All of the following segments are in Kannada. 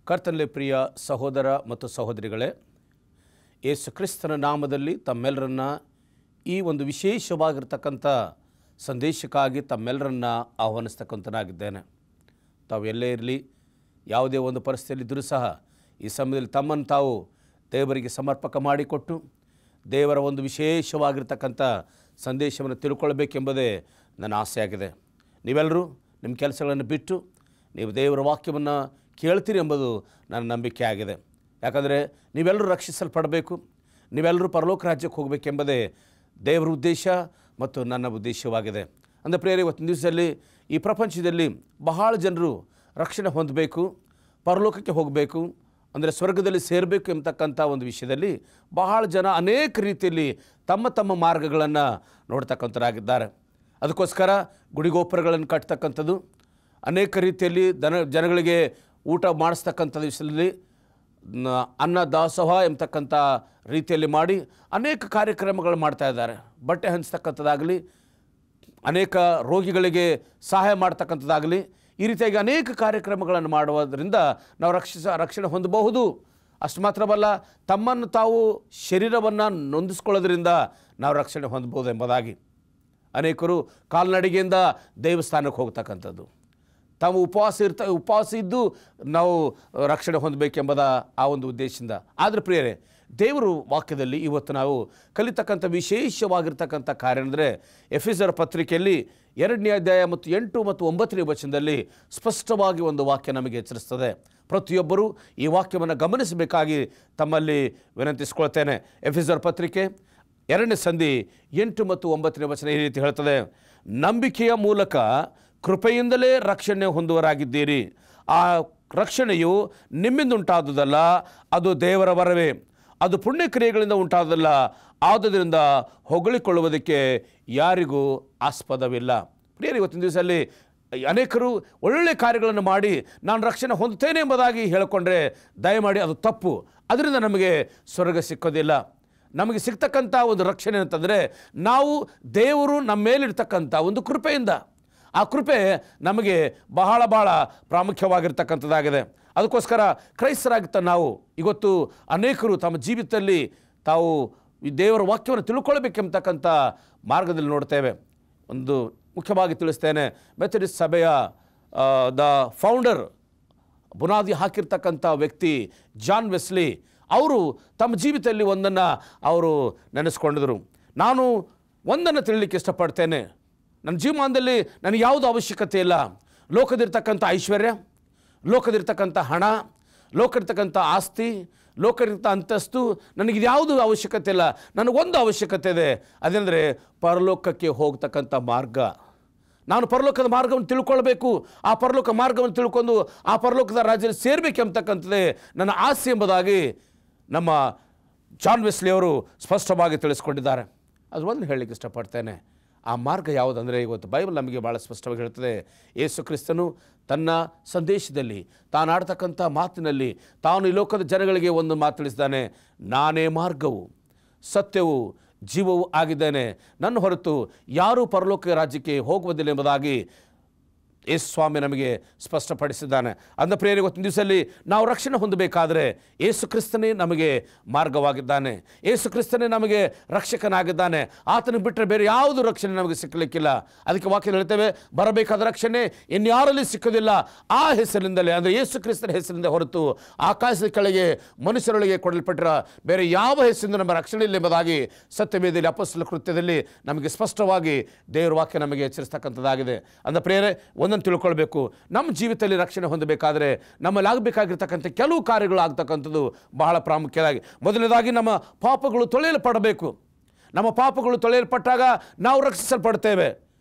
ಕರ್ತನಲ್ಲಿ ಪ್ರಿಯ ಸಹೋದರ ಮತ್ತು ಸಹೋದರಿಗಳೇ, ಯೇಸು ಕ್ರಿಸ್ತನ ನಾಮದಲ್ಲಿ ತಮ್ಮೆಲ್ಲರನ್ನ ಈ ಒಂದು ವಿಶೇಷವಾಗಿರ್ತಕ್ಕಂಥ ಸಂದೇಶಕ್ಕಾಗಿ ತಮ್ಮೆಲ್ಲರನ್ನ ಆಹ್ವಾನಿಸ್ತಕ್ಕಂಥನಾಗಿದ್ದೇನೆ. ತಾವು ಎಲ್ಲೇ ಇರಲಿ, ಯಾವುದೇ ಒಂದು ಪರಿಸ್ಥಿತಿಯಲ್ಲಿದ್ದರೂ ಸಹ ಈ ಸಮಯದಲ್ಲಿ ತಮ್ಮನ್ನು ತಾವು ದೇವರಿಗೆ ಸಮರ್ಪಕ ಮಾಡಿಕೊಟ್ಟು ದೇವರ ಒಂದು ವಿಶೇಷವಾಗಿರ್ತಕ್ಕಂಥ ಸಂದೇಶವನ್ನು ತಿಳ್ಕೊಳ್ಬೇಕೆಂಬುದೇ ನನ್ನ ಆಸೆಯಾಗಿದೆ. ನೀವೆಲ್ಲರೂ ನಿಮ್ಮ ಕೆಲಸಗಳನ್ನು ಬಿಟ್ಟು ನೀವು ದೇವರ ವಾಕ್ಯವನ್ನು ಕೇಳ್ತೀರಿ ಎಂಬುದು ನನ್ನ ನಂಬಿಕೆ ಆಗಿದೆ. ಯಾಕಂದರೆ ನೀವೆಲ್ಲರೂ ರಕ್ಷಿಸಲ್ಪಡಬೇಕು, ನೀವೆಲ್ಲರೂ ಪರಲೋಕ ರಾಜ್ಯಕ್ಕೆ ಹೋಗಬೇಕೆಂಬುದೇ ದೇವರ ಉದ್ದೇಶ ಮತ್ತು ನನ್ನ ಉದ್ದೇಶವಾಗಿದೆ. ಅಂದರೆ ಪ್ರಿಯರೇ, ಇವತ್ತಿನ ದಿವಸದಲ್ಲಿ ಈ ಪ್ರಪಂಚದಲ್ಲಿ ಬಹಳ ಜನರು ರಕ್ಷಣೆ ಹೊಂದಬೇಕು, ಪರಲೋಕಕ್ಕೆ ಹೋಗಬೇಕು, ಅಂದರೆ ಸ್ವರ್ಗದಲ್ಲಿ ಸೇರಬೇಕು ಎಂಬತಕ್ಕಂಥ ಒಂದು ವಿಷಯದಲ್ಲಿ ಬಹಳ ಜನ ಅನೇಕ ರೀತಿಯಲ್ಲಿ ತಮ್ಮ ತಮ್ಮ ಮಾರ್ಗಗಳನ್ನು ನೋಡ್ತಕ್ಕಂಥರಾಗಿದ್ದಾರೆ. ಅದಕ್ಕೋಸ್ಕರ ಗುಡಿಗೋಪುರಗಳನ್ನು ಕಟ್ತಕ್ಕಂಥದ್ದು, ಅನೇಕ ರೀತಿಯಲ್ಲಿ ಜನಗಳಿಗೆ ಊಟ ಮಾಡಿಸ್ತಕ್ಕಂಥ ವಿಷಯದಲ್ಲಿ ಅನ್ನ ದಾಸೋಹ ಎಂಬತಕ್ಕಂಥ ರೀತಿಯಲ್ಲಿ ಮಾಡಿ ಅನೇಕ ಕಾರ್ಯಕ್ರಮಗಳು ಮಾಡ್ತಾ ಇದ್ದಾರೆ. ಬಟ್ಟೆ ಹಂಚ್ತಕ್ಕಂಥದ್ದಾಗಲಿ, ಅನೇಕ ರೋಗಿಗಳಿಗೆ ಸಹಾಯ ಮಾಡ್ತಕ್ಕಂಥದ್ದಾಗಲಿ, ಈ ರೀತಿಯಾಗಿ ಅನೇಕ ಕಾರ್ಯಕ್ರಮಗಳನ್ನು ಮಾಡುವುದರಿಂದ ನಾವು ರಕ್ಷಣೆ ಹೊಂದಬಹುದು. ಅಷ್ಟು ಮಾತ್ರವಲ್ಲ, ತಮ್ಮನ್ನು ತಾವು ಶರೀರವನ್ನು ನೊಂದಿಸ್ಕೊಳ್ಳೋದ್ರಿಂದ ನಾವು ರಕ್ಷಣೆ ಹೊಂದಬಹುದು ಎಂಬುದಾಗಿ ಅನೇಕರು ಕಾಲ್ನಡಿಗೆಯಿಂದ ದೇವಸ್ಥಾನಕ್ಕೆ ಹೋಗ್ತಕ್ಕಂಥದ್ದು, ತಾವು ಉಪವಾಸ ಇದ್ದು ನಾವು ರಕ್ಷಣೆ ಹೊಂದಬೇಕೆಂಬುದ ಆ ಒಂದು ಉದ್ದೇಶದಿಂದ. ಆದರೆ ಪ್ರಿಯರೇ, ದೇವರು ವಾಕ್ಯದಲ್ಲಿ ಇವತ್ತು ನಾವು ಕಲಿತಕ್ಕಂಥ ವಿಶೇಷವಾಗಿರ್ತಕ್ಕಂಥ ಕಾರ್ಯ ಅಂದರೆ ಎಫೆಸರ ಪತ್ರಿಕೆಯಲ್ಲಿ 2ನೇ ಅಧ್ಯಾಯ ಮತ್ತು 8 ಮತ್ತು 9ನೇ ವಚನದಲ್ಲಿ ಸ್ಪಷ್ಟವಾಗಿ ಒಂದು ವಾಕ್ಯ ನಮಗೆ ಎಚ್ಚರಿಸ್ತದೆ. ಪ್ರತಿಯೊಬ್ಬರೂ ಈ ವಾಕ್ಯವನ್ನು ಗಮನಿಸಬೇಕಾಗಿ ತಮ್ಮಲ್ಲಿ ವಿನಂತಿಸ್ಕೊಳ್ತೇನೆ. ಎಫೆಸರ ಪತ್ರಿಕೆ 2ನೇ ಸಂಧಿ 8 ಮತ್ತು 9ನೇ ವಚನ ಈ ರೀತಿ ಹೇಳ್ತದೆ: ನಂಬಿಕೆಯ ಮೂಲಕ ಕೃಪೆಯಿಂದಲೇ ರಕ್ಷಣೆ ಹೊಂದುವರಾಗಿದ್ದೀರಿ. ಆ ರಕ್ಷಣೆಯು ನಿಮ್ಮಿಂದ ಉಂಟಾದುದಲ್ಲ, ಅದು ದೇವರ ವರವೇ. ಅದು ಪುಣ್ಯಕ್ರಿಯೆಗಳಿಂದ ಉಂಟಾದಲ್ಲ, ಆದುದರಿಂದ ಹೊಗಳಿಕೊಳ್ಳುವುದಕ್ಕೆ ಯಾರಿಗೂ ಆಸ್ಪದವಿಲ್ಲ. ಪ್ರಿಯರೇ, ಇವತ್ತಿನ ದಿವಸದಲ್ಲಿ ಅನೇಕರು ಒಳ್ಳೆಯ ಕಾರ್ಯಗಳನ್ನು ಮಾಡಿ ನಾನು ರಕ್ಷಣೆ ಹೊಂದುತ್ತೇನೆ ಎಂಬುದಾಗಿ ಹೇಳಿಕೊಂಡ್ರೆ ದಯಮಾಡಿ ಅದು ತಪ್ಪು. ಅದರಿಂದ ನಮಗೆ ಸ್ವರ್ಗ ಸಿಕ್ಕೋದಿಲ್ಲ. ನಮಗೆ ಸಿಗ್ತಕ್ಕಂಥ ಒಂದು ರಕ್ಷಣೆ ಅಂತಂದರೆ ನಾವು ದೇವರು ನಮ್ಮ ಮೇಲಿರ್ತಕ್ಕಂಥ ಒಂದು ಕೃಪೆಯಿಂದ, ಆ ಕೃಪೆ ನಮಗೆ ಬಹಳ ಪ್ರಾಮುಖ್ಯವಾಗಿರ್ತಕ್ಕಂಥದ್ದಾಗಿದೆ. ಅದಕ್ಕೋಸ್ಕರ ಕ್ರೈಸ್ತರಾಗಿತ್ತ ನಾವು ಇವತ್ತು ಅನೇಕರು ತಮ್ಮ ಜೀವಿತದಲ್ಲಿ ತಾವು ಈ ದೇವರ ವಾಕ್ಯವನ್ನು ತಿಳ್ಕೊಳ್ಬೇಕೆಂಬತಕ್ಕಂಥ ಮಾರ್ಗದಲ್ಲಿ ನೋಡ್ತೇವೆ. ಒಂದು ಮುಖ್ಯವಾಗಿ ತಿಳಿಸ್ತೇನೆ, ಮೆಥಡಿಸ್ಟ್ ಸಭೆಯ ದ ಫೌಂಡರ್, ಬುನಾದಿ ಹಾಕಿರ್ತಕ್ಕಂಥ ವ್ಯಕ್ತಿ ಜಾನ್ ವೆಸ್ಲಿ ಅವರು ತಮ್ಮ ಜೀವಿತದಲ್ಲಿ ಒಂದನ್ನು ಅವರು ನೆನೆಸ್ಕೊಂಡಿದ್ರು. ನಾನು ಒಂದನ್ನು ತಿಳಿಲಿಕ್ಕೆ ಇಷ್ಟಪಡ್ತೇನೆ, ನನ್ನ ಜೀವಮಾನದಲ್ಲಿ ನನಗೆ ಯಾವುದೂ ಅವಶ್ಯಕತೆ ಇಲ್ಲ. ಲೋಕದಿರ್ತಕ್ಕಂಥ ಐಶ್ವರ್ಯ, ಲೋಕದಿರ್ತಕ್ಕಂಥ ಹಣ, ಲೋಕದಿರ್ತಕ್ಕಂಥ ಆಸ್ತಿ, ಲೋಕದಿರ್ತಕ್ಕಂಥ ಅಂತಸ್ತು, ನನಗಿದು ಯಾವುದೂ ಅವಶ್ಯಕತೆ ಇಲ್ಲ. ನನಗೊಂದು ಅವಶ್ಯಕತೆ ಇದೆ, ಅതെಂದರೆ ಪರಲೋಕಕ್ಕೆ ಹೋಗ್ತಕ್ಕಂಥ ಮಾರ್ಗ. ನಾನು ಪರಲೋಕದ ಮಾರ್ಗವನ್ನು ತಿಳ್ಕೊಳ್ಬೇಕು, ಆ ಪರಲೋಕ ಮಾರ್ಗವನ್ನು ತಿಳ್ಕೊಂಡು ಆ ಪರಲೋಕದ ರಾಜ್ಯದಲ್ಲಿ ಸೇರಬೇಕೆಂಬತಕ್ಕಂಥದ್ದೇ ನನ್ನ ಆಸೆ ಎಂಬುದಾಗಿ ನಮ್ಮ ಜಾನ್ ವೆಸ್ಲಿ ಅವರು ಸ್ಪಷ್ಟವಾಗಿ ತಿಳಿಸ್ಕೊಂಡಿದ್ದಾರೆ. ಅದು ಒಂದು ಹೇಳಲಿಕ್ಕೆ ಇಷ್ಟಪಡ್ತೇನೆ. ಆ ಮಾರ್ಗ ಯಾವುದಂದರೆ, ಇವತ್ತು ಬೈಬಲ್ ನಮಗೆ ಭಾಳ ಸ್ಪಷ್ಟವಾಗಿ ಹೇಳ್ತದೆ, ಯೇಸು ಕ್ರಿಸ್ತನು ತನ್ನ ಸಂದೇಶದಲ್ಲಿ ತಾನು ಆಡ್ತಕ್ಕಂಥ ಮಾತಿನಲ್ಲಿ ತಾನು ಈ ಲೋಕದ ಜನಗಳಿಗೆ ಒಂದು ಮಾತು ತಿಳಿಸಿದ್ದಾನೆ: ನಾನೇ ಮಾರ್ಗವು ಸತ್ಯವೂ ಜೀವವೂ ಆಗಿದ್ದೇನೆ, ನನ್ನ ಹೊರತು ಯಾರೂ ಪರಲೋಕ ರಾಜ್ಯಕ್ಕೆ ಹೋಗುವುದಿಲ್ಲ ಎಂಬುದಾಗಿ ಯೇಸು ಸ್ವಾಮಿ ನಮಗೆ ಸ್ಪಷ್ಟಪಡಿಸಿದ್ದಾನೆ. ಅಂದ ಪ್ರಿಯರೇ, ಇವತ್ತಿನ ದಿವಸದಲ್ಲಿ ನಾವು ರಕ್ಷಣೆ ಹೊಂದಬೇಕಾದರೆ ಯೇಸು ಕ್ರಿಸ್ತನೇ ನಮಗೆ ಮಾರ್ಗವಾಗಿದ್ದಾನೆ, ಯೇಸು ಕ್ರಿಸ್ತನೇ ನಮಗೆ ರಕ್ಷಕನಾಗಿದ್ದಾನೆ. ಆತನಿಗೆ ಬಿಟ್ಟರೆ ಬೇರೆ ಯಾವುದು ರಕ್ಷಣೆ ನಮಗೆ ಸಿಕ್ಕಲಿಕ್ಕಿಲ್ಲ. ಅದಕ್ಕೆ ವಾಕ್ಯ ಹೇಳ್ತೇವೆ, ಬರಬೇಕಾದ ರಕ್ಷಣೆ ಇನ್ಯಾರಲ್ಲಿ ಸಿಕ್ಕೋದಿಲ್ಲ, ಆ ಹೆಸರಿನಿಂದಲೇ, ಅಂದರೆ ಯೇಸು ಕ್ರಿಸ್ತನ ಹೆಸರಿಂದ ಹೊರತು ಆಕಾಶದ ಕೆಳಗೆ ಮನುಷ್ಯರೊಳಗೆ ಕೊಡಲ್ಪಟ್ಟಿರ ಬೇರೆ ಯಾವ ಹೆಸರಿಂದ ನಮ್ಮ ರಕ್ಷಣೆ ಇಲ್ಲ ಎಂಬುದಾಗಿ ಸತ್ಯವೇದದಲ್ಲಿ ಅಪೊಸ್ತಲರ ಕೃತ್ಯದಲ್ಲಿ ನಮಗೆ ಸ್ಪಷ್ಟವಾಗಿ ದೇವರ ವಾಕ್ಯ ನಮಗೆ ಎಚ್ಚರಿಸ್ತಕ್ಕಂಥದ್ದಾಗಿದೆ. ಅಂದ ಪ್ರಿಯರೇ, ಒಂದನ್ನು ತಿಳ್ಕೊಳ್ಬೇಕು, ನಮ್ಮ ಜೀವಿತದಲ್ಲಿ ರಕ್ಷಣೆ ಹೊಂದಬೇಕಾದರೆ ನಮ್ಮಲ್ಲಿ ಆಗಬೇಕಾಗಿರ್ತಕ್ಕಂಥ ಕೆಲವು ಕಾರ್ಯಗಳು ಆಗ್ತಕ್ಕಂಥದ್ದು ಬಹಳ ಪ್ರಾಮುಖ್ಯವಾಗಿ. ಮೊದಲನೇದಾಗಿ ನಮ್ಮ ಪಾಪಗಳು ತೊಳೆಯಲ್ಪಡಬೇಕು. ನಮ್ಮ ಪಾಪಗಳು ತೊಳೆಯಲ್ಪಟ್ಟಾಗ ನಾವು ರಕ್ಷಿಸಲ್ಪಡ್ತೇವೆ.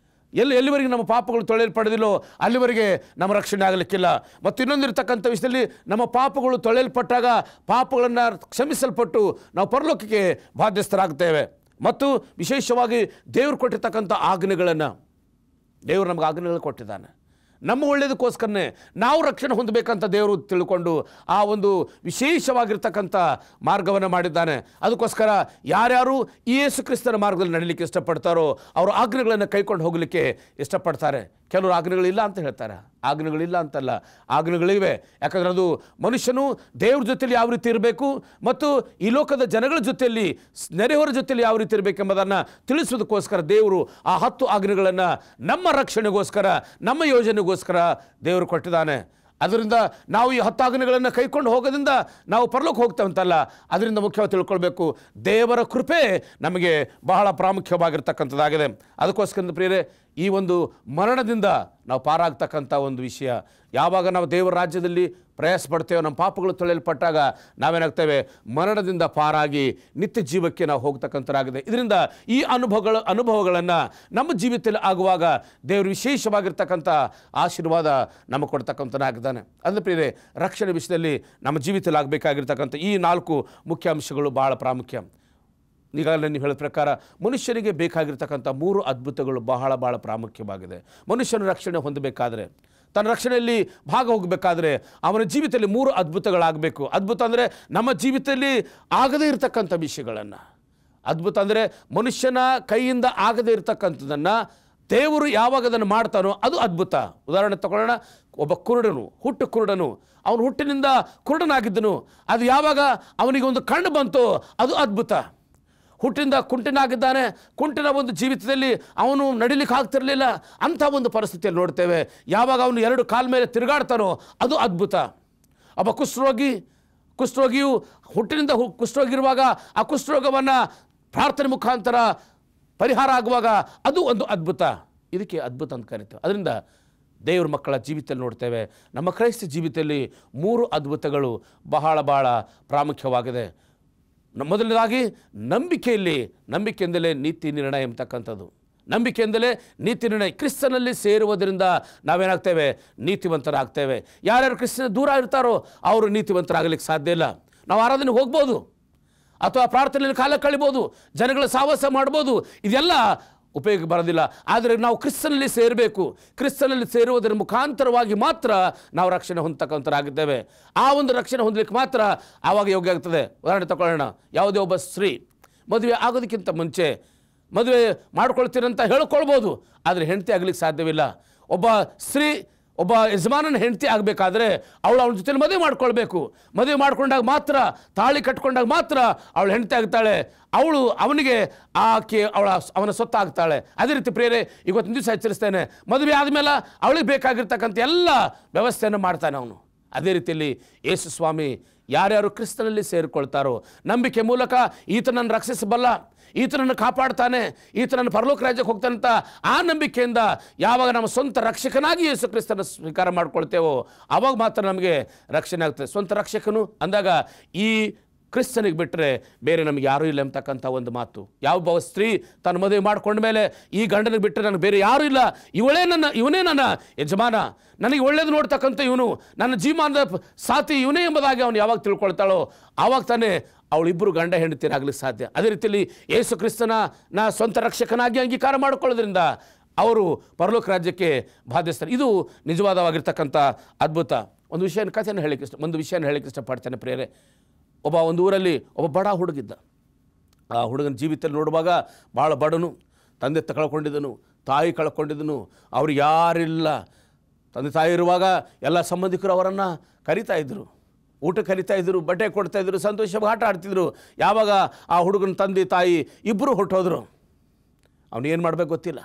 ಎಲ್ಲಿವರೆಗೆ ನಮ್ಮ ಪಾಪಗಳು ತೊಳೆಯಲ್ಪಡೋದಿಲ್ಲೋ ಅಲ್ಲಿವರೆಗೆ ನಮ್ಮ ರಕ್ಷಣೆ ಆಗಲಿಕ್ಕಿಲ್ಲ. ಮತ್ತು ಇನ್ನೊಂದಿರ್ತಕ್ಕಂಥ ವಿಷಯದಲ್ಲಿ ನಮ್ಮ ಪಾಪಗಳು ತೊಳೆಯಲ್ಪಟ್ಟಾಗ ಪಾಪಗಳನ್ನು ಕ್ಷಮಿಸಲ್ಪಟ್ಟು ನಾವು ಪರಲೋಕಕ್ಕೆ ಬಾಧ್ಯಸ್ಥರಾಗ್ತೇವೆ. ಮತ್ತು ವಿಶೇಷವಾಗಿ ದೇವರು ಕೊಟ್ಟಿರ್ತಕ್ಕಂಥ ಆಜ್ಞೆಗಳನ್ನು, ದೇವರು ನಮಗೆ ಆಜ್ಞೆಗಳು ಕೊಟ್ಟಿದ್ದಾನೆ. ನಮ್ಮ ಒಳ್ಳೆಯದಕ್ಕೋಸ್ಕರನೇ ನಾವು ರಕ್ಷಣೆ ಹೊಂದಬೇಕಂತ ದೇವರು ತಿಳ್ಕೊಂಡು ಆ ಒಂದು ವಿಶೇಷವಾಗಿರ್ತಕ್ಕಂಥ ಮಾರ್ಗವನ್ನು ಮಾಡಿದ್ದಾನೆ. ಅದಕ್ಕೋಸ್ಕರ ಯಾರ್ಯಾರು ಈ ಯೇಸು ಕ್ರಿಸ್ತನ ಮಾರ್ಗದಲ್ಲಿ ನಡೀಲಿಕ್ಕೆ ಇಷ್ಟಪಡ್ತಾರೋ ಅವರು ಆಜ್ಞೆಗಳನ್ನು ಕೈಕೊಂಡು ಹೋಗಲಿಕ್ಕೆ ಇಷ್ಟಪಡ್ತಾರೆ. ಕೆಲವರು ಆಜ್ಞೆಗಳಿಲ್ಲ ಅಂತ ಹೇಳ್ತಾರೆ. ಆಜ್ಞೆಗಳಿಲ್ಲ ಅಂತಲ್ಲ, ಆಜ್ಞೆಗಳಿವೆ. ಯಾಕಂದರೆ ಅದು ಮನುಷ್ಯನು ದೇವ್ರ ಜೊತೆಯಲ್ಲಿ ಯಾವ ರೀತಿ ಇರಬೇಕು ಮತ್ತು ಈ ಲೋಕದ ಜನಗಳ ಜೊತೆಯಲ್ಲಿ ನೆರೆಹೊರ ಜೊತೆಯಲ್ಲಿ ಯಾವ ರೀತಿ ಇರಬೇಕೆಂಬುದನ್ನು ತಿಳಿಸೋದಕ್ಕೋಸ್ಕರ ದೇವರು ಆ 10 ಆಜ್ಞೆಗಳನ್ನು ನಮ್ಮ ರಕ್ಷಣೆಗೋಸ್ಕರ, ನಮ್ಮ ಯೋಜನೆಗೋಸ್ಕರ ದೇವರು ಕೊಟ್ಟಿದ್ದಾನೆ. ಅದರಿಂದ ನಾವು ಈ 10 ಆಜ್ಞೆಗಳನ್ನು ಕೈಕೊಂಡು ಹೋಗೋದ್ರಿಂದ ನಾವು ಪರಲೋಕ ಹೋಗ್ತೇವಂತಲ್ಲ. ಅದರಿಂದ ಮುಖ್ಯವಾಗಿ ತಿಳ್ಕೊಳ್ಬೇಕು, ದೇವರ ಕೃಪೆ ನಮಗೆ ಬಹಳ ಪ್ರಾಮುಖ್ಯವಾಗಿರ್ತಕ್ಕಂಥದ್ದಾಗಿದೆ. ಅದಕ್ಕೋಸ್ಕರ ಪ್ರಿಯರೇ, ಈ ಒಂದು ಮರಣದಿಂದ ನಾವು ಪಾರಾಗ್ತಕ್ಕಂಥ ಒಂದು ವಿಷಯ, ಯಾವಾಗ ನಾವು ದೇವರ ರಾಜ್ಯದಲ್ಲಿ ಪ್ರಯಾಸ ಪಡ್ತೇವೆ, ನಮ್ಮ ಪಾಪಗಳು ತೊಳೆಯಲ್ಪಟ್ಟಾಗ ನಾವೇನಾಗ್ತೇವೆ, ಮರಣದಿಂದ ಪಾರಾಗಿ ನಿತ್ಯ ಜೀವಕ್ಕೆ ನಾವು ಹೋಗ್ತಕ್ಕಂಥರಾಗಿದೆ. ಇದರಿಂದ ಈ ಅನುಭವಗಳನ್ನು ನಮ್ಮ ಜೀವಿತದಲ್ಲಿ ಆಗುವಾಗ ದೇವರು ವಿಶೇಷವಾಗಿರ್ತಕ್ಕಂಥ ಆಶೀರ್ವಾದ ನಮಗೆ ಕೊಡ್ತಕ್ಕಂಥನಾಗಿದ್ದಾನೆ. ಅಂದರೆ ಪ್ರಿಯರೇ, ರಕ್ಷಣೆ ವಿಷಯದಲ್ಲಿ ನಮ್ಮ ಜೀವಿತದಲ್ಲಿ ಆಗಬೇಕಾಗಿರ್ತಕ್ಕಂಥ ಈ 4 ಮುಖ್ಯ ಅಂಶಗಳು ಬಹಳ ಪ್ರಾಮುಖ್ಯ. ಈಗಾಗಲೇ ನೀವು ಹೇಳಿದ ಪ್ರಕಾರ ಮನುಷ್ಯನಿಗೆ ಬೇಕಾಗಿರ್ತಕ್ಕಂಥ 3 ಅದ್ಭುತಗಳು ಬಹಳ ಬಹಳ ಪ್ರಾಮುಖ್ಯವಾಗಿದೆ. ಮನುಷ್ಯನ ರಕ್ಷಣೆ ಹೊಂದಬೇಕಾದ್ರೆ, ತನ್ನ ರಕ್ಷಣೆಯಲ್ಲಿ ಭಾಗ ಹೋಗಬೇಕಾದ್ರೆ ಅವನ ಜೀವಿತದಲ್ಲಿ 3 ಅದ್ಭುತಗಳಾಗಬೇಕು. ಅದ್ಭುತ ಅಂದರೆ ನಮ್ಮ ಜೀವಿತದಲ್ಲಿ ಆಗದೇ ಇರತಕ್ಕಂಥ ವಿಷಯಗಳನ್ನು, ಅದ್ಭುತ ಅಂದರೆ ಮನುಷ್ಯನ ಕೈಯಿಂದ ಆಗದೇ ಇರತಕ್ಕಂಥದ್ದನ್ನು ದೇವರು ಯಾವಾಗ ಅದನ್ನು ಮಾಡ್ತಾನೋ ಅದು ಅದ್ಭುತ. ಉದಾಹರಣೆ ತಗೊಳ್ಳೋಣ, ಒಬ್ಬ ಕುರುಡನು, ಕುರುಡನು, ಅವನು ಹುಟ್ಟಿನಿಂದ ಕುರುಡನಾಗಿದ್ದನು. ಅದು ಯಾವಾಗ ಅವನಿಗೆ ಒಂದು ಕಣ್ಣು ಬಂತೋ ಅದು ಅದ್ಭುತ. ಹುಟ್ಟಿನಿಂದ ಕುಂಟನಾಗಿದ್ದಾನೆ, ಕುಂಟನ ಒಂದು ಜೀವಿತದಲ್ಲಿ ಅವನು ನಡಿಲಿಕ್ಕೆ ಆಗ್ತಿರಲಿಲ್ಲ, ಅಂಥ ಒಂದು ಪರಿಸ್ಥಿತಿಯಲ್ಲಿ ನೋಡ್ತೇವೆ. ಯಾವಾಗ ಅವನು 2 ಕಾಲ ಮೇಲೆ ತಿರುಗಾಡ್ತಾನೋ ಅದು ಅದ್ಭುತ. ಒಬ್ಬ ಕುಷ್ಠರೋಗಿಯು ಹುಟ್ಟಿನಿಂದ ಕುಷ್ಠರೋಗಿರುವಾಗ ಆ ಕುಷ್ಠರೋಗವನ್ನು ಪ್ರಾರ್ಥನೆ ಮುಖಾಂತರ ಪರಿಹಾರ ಆಗುವಾಗ ಅದು ಒಂದು ಅದ್ಭುತ. ಇದಕ್ಕೆ ಅದ್ಭುತ ಅಂತ ಕರಿತೇವೆ. ಅದರಿಂದ ದೇವ್ರ ಮಕ್ಕಳ ಜೀವಿತದಲ್ಲಿ ನೋಡ್ತೇವೆ, ನಮ್ಮ ಕ್ರೈಸ್ತ ಜೀವಿತದಲ್ಲಿ 3 ಅದ್ಭುತಗಳು ಬಹಳ ಬಹಳ ಪ್ರಾಮುಖ್ಯವಾಗಿದೆ. ಮೊದಲನೇದಾಗಿ ನಂಬಿಕೆಯಿಂದಲೇ ನೀತಿ ನಿರ್ಣಯ ಎಂಬತಕ್ಕಂಥದ್ದು. ನಂಬಿಕೆಯಿಂದಲೇ ನೀತಿ ನಿರ್ಣಯ. ಕ್ರಿಸ್ತನಲ್ಲಿ ಸೇರುವುದರಿಂದ ನಾವೇನಾಗ್ತೇವೆ, ನೀತಿವಂತರಾಗ್ತೇವೆ. ಯಾರ್ಯಾರು ಕ್ರಿಸ್ತನ ದೂರ ಇರ್ತಾರೋ ಅವರು ನೀತಿವಂತರಾಗಲಿಕ್ಕೆ ಸಾಧ್ಯ ಇಲ್ಲ. ನಾವು ಆರಾಧನೆಗೆ ಹೋಗ್ಬೋದು ಅಥವಾ ಪ್ರಾರ್ಥನೆಯಲ್ಲಿ ಕಾಲ ಕಳಿಬೋದು, ಜನಗಳ ಸಹವಾಸ ಮಾಡ್ಬೋದು, ಇದೆಲ್ಲ ಉಪಯೋಗ ಬರೋದಿಲ್ಲ. ಆದರೆ ನಾವು ಕ್ರಿಸ್ತನಲ್ಲಿ ಸೇರಬೇಕು. ಕ್ರಿಸ್ತನಲ್ಲಿ ಸೇರುವುದರ ಮುಖಾಂತರವಾಗಿ ಮಾತ್ರ ನಾವು ರಕ್ಷಣೆ ಹೊಂದತಕ್ಕಂಥರಾಗಿದ್ದೇವೆ. ಆ ಒಂದು ರಕ್ಷಣೆ ಹೊಂದಲಿಕ್ಕೆ ಮಾತ್ರ ಆವಾಗ ಯೋಗ್ಯ ಆಗ್ತದೆ. ಉದಾಹರಣೆ ತಗೊಳ್ಳೋಣ, ಯಾವುದೇ ಒಬ್ಬ ಸ್ತ್ರೀ ಮದುವೆ ಆಗೋದಕ್ಕಿಂತ ಮುಂಚೆ ಮದುವೆ ಮಾಡ್ಕೊಳ್ತೀರಂತ ಹೇಳ್ಕೊಳ್ಬೋದು, ಆದರೆ ಹೆಂಡತಿ ಆಗಲಿಕ್ಕೆ ಸಾಧ್ಯವಿಲ್ಲ. ಒಬ್ಬ ಸ್ತ್ರೀ ಒಬ್ಬ ಯಜಮಾನನ ಹೆಂಡತಿ ಆಗಬೇಕಾದ್ರೆ ಅವನ ಜೊತೆಲಿ ಮದುವೆ ಮಾಡ್ಕೊಳ್ಬೇಕು. ಮದುವೆ ಮಾಡ್ಕೊಂಡಾಗ ಮಾತ್ರ, ತಾಳಿ ಕಟ್ಕೊಂಡಾಗ ಮಾತ್ರ ಅವಳು ಹೆಂಡತಿ ಆಗ್ತಾಳೆ, ಅವನಿಗೆ ಅವನ ಸೊತ್ತಾಗ್ತಾಳೆ. ಅದೇ ರೀತಿ ಪ್ರಿಯರೇ, ಇವತ್ತಿನ ದಿವಸ ಎಚ್ಚರಿಸ್ತೇನೆ, ಮದುವೆ ಆದಮೇಲೆ ಅವಳಿಗೆ ಬೇಕಾಗಿರ್ತಕ್ಕಂಥ ಎಲ್ಲ ವ್ಯವಸ್ಥೆಯನ್ನು ಮಾಡ್ತಾನೆ ಅವನು. ಅದೇ ರೀತಿಯಲ್ಲಿ ಯೇಸು ಸ್ವಾಮಿ ಯಾರ್ಯಾರು ಕ್ರಿಸ್ತನಲ್ಲಿ ಸೇರಿಕೊಳ್ತಾರೋ, ನಂಬಿಕೆ ಮೂಲಕ ಈತನನ್ನು ರಕ್ಷಿಸಬಲ್ಲ, ಈತನನ್ನು ಕಾಪಾಡ್ತಾನೆ, ಈತನನ್ನು ಪರಲೋಕ ರಾಜ್ಯಕ್ಕೆ ಹೋಗ್ತಾನಂತ ಆ ನಂಬಿಕೆಯಿಂದ ಯಾವಾಗ ನಮ್ಮ ಸ್ವಂತ ರಕ್ಷಕನಾಗಿ ಯೇಸು ಕ್ರಿಸ್ತನ ಸ್ವೀಕಾರ ಮಾಡ್ಕೊಳ್ತೇವೋ ಆವಾಗ ಮಾತ್ರ ನಮಗೆ ರಕ್ಷಣೆ ಆಗ್ತದೆ. ಸ್ವಂತ ರಕ್ಷಕನು ಅಂದಾಗ ಈ ಕ್ರಿಸ್ತನಿಗೆ ಬಿಟ್ಟರೆ ಬೇರೆ ನಮಗೆ ಯಾರೂ ಇಲ್ಲ ಎಂಬತಕ್ಕಂಥ ಒಂದು ಮಾತು. ಯಾವ ಸ್ತ್ರೀ ತನ್ನ ಮದುವೆ ಮಾಡ್ಕೊಂಡ ಮೇಲೆ ಈ ಗಂಡನಿಗೆ ಬಿಟ್ಟರೆ ನನಗೆ ಬೇರೆ ಯಾರೂ ಇಲ್ಲ, ಇವನೇ ನನ್ನ ಯಜಮಾನ, ನನಗೆ ಒಳ್ಳೇದು ನೋಡ್ತಕ್ಕಂಥ ಇವನು, ನನ್ನ ಜೀವಮಾನದ ಸಾಥಿ ಇವನೇ ಎಂಬುದಾಗಿ ಅವನು ಯಾವಾಗ ತಿಳ್ಕೊಳ್ತಾಳೋ ಆವಾಗ ತಾನೇ ಅವಳಿಬ್ಬರು ಗಂಡ ಹೆಂಡತಿಯರಾಗಲಿಕ್ಕೆ ಸಾಧ್ಯ. ಅದೇ ರೀತಿಯಲ್ಲಿ ಯೇಸು ಕ್ರಿಸ್ತನ ಸ್ವಂತ ರಕ್ಷಕನಾಗಿ ಅಂಗೀಕಾರ ಮಾಡಿಕೊಳ್ಳೋದ್ರಿಂದ ಅವರು ಪರಲೋಕ ರಾಜ್ಯಕ್ಕೆ ಬಾಧ್ಯಸ್ತಾರೆ. ಇದು ನಿಜವಾದವಾಗಿರ್ತಕ್ಕಂಥ ಅದ್ಭುತ. ಒಂದು ವಿಷಯನ ಹೇಳಕ್ಕೆ ಇಷ್ಟಪಡ್ತೇನೆ ಪ್ರಿಯರೇ. ಒಂದು ಊರಲ್ಲಿ ಒಬ್ಬ ಬಡ ಹುಡುಗಿದ್ದ. ಆ ಹುಡುಗನ ಜೀವಿತದಲ್ಲಿ ನೋಡುವಾಗ ಭಾಳ ಬಡನು, ತಂದೆ ಕಳ್ಕೊಂಡಿದ್ದನು, ತಾಯಿ ಕಳ್ಕೊಂಡಿದ್ದನು, ಅವ್ರು ಯಾರಿಲ್ಲ. ತಂದೆ ತಾಯಿ ಇರುವಾಗ ಎಲ್ಲ ಸಂಬಂಧಿಕರು ಅವರನ್ನು ಕರಿತಾಯಿದ್ರು, ಊಟಕ್ಕೆ ಕರಿತಾಯಿದ್ರು, ಬಟ್ಟೆ ಕೊಡ್ತಾಯಿದ್ರು, ಸಂತೋಷವಾಗಿ ಆಟ ಆಡ್ತಿದ್ರು. ಯಾವಾಗ ಆ ಹುಡುಗನ ತಂದೆ ತಾಯಿ ಇಬ್ಬರು ಹೊರಟೋದ್ರು, ಅವನೇನು ಮಾಡಬೇಕು ಗೊತ್ತಿಲ್ಲ.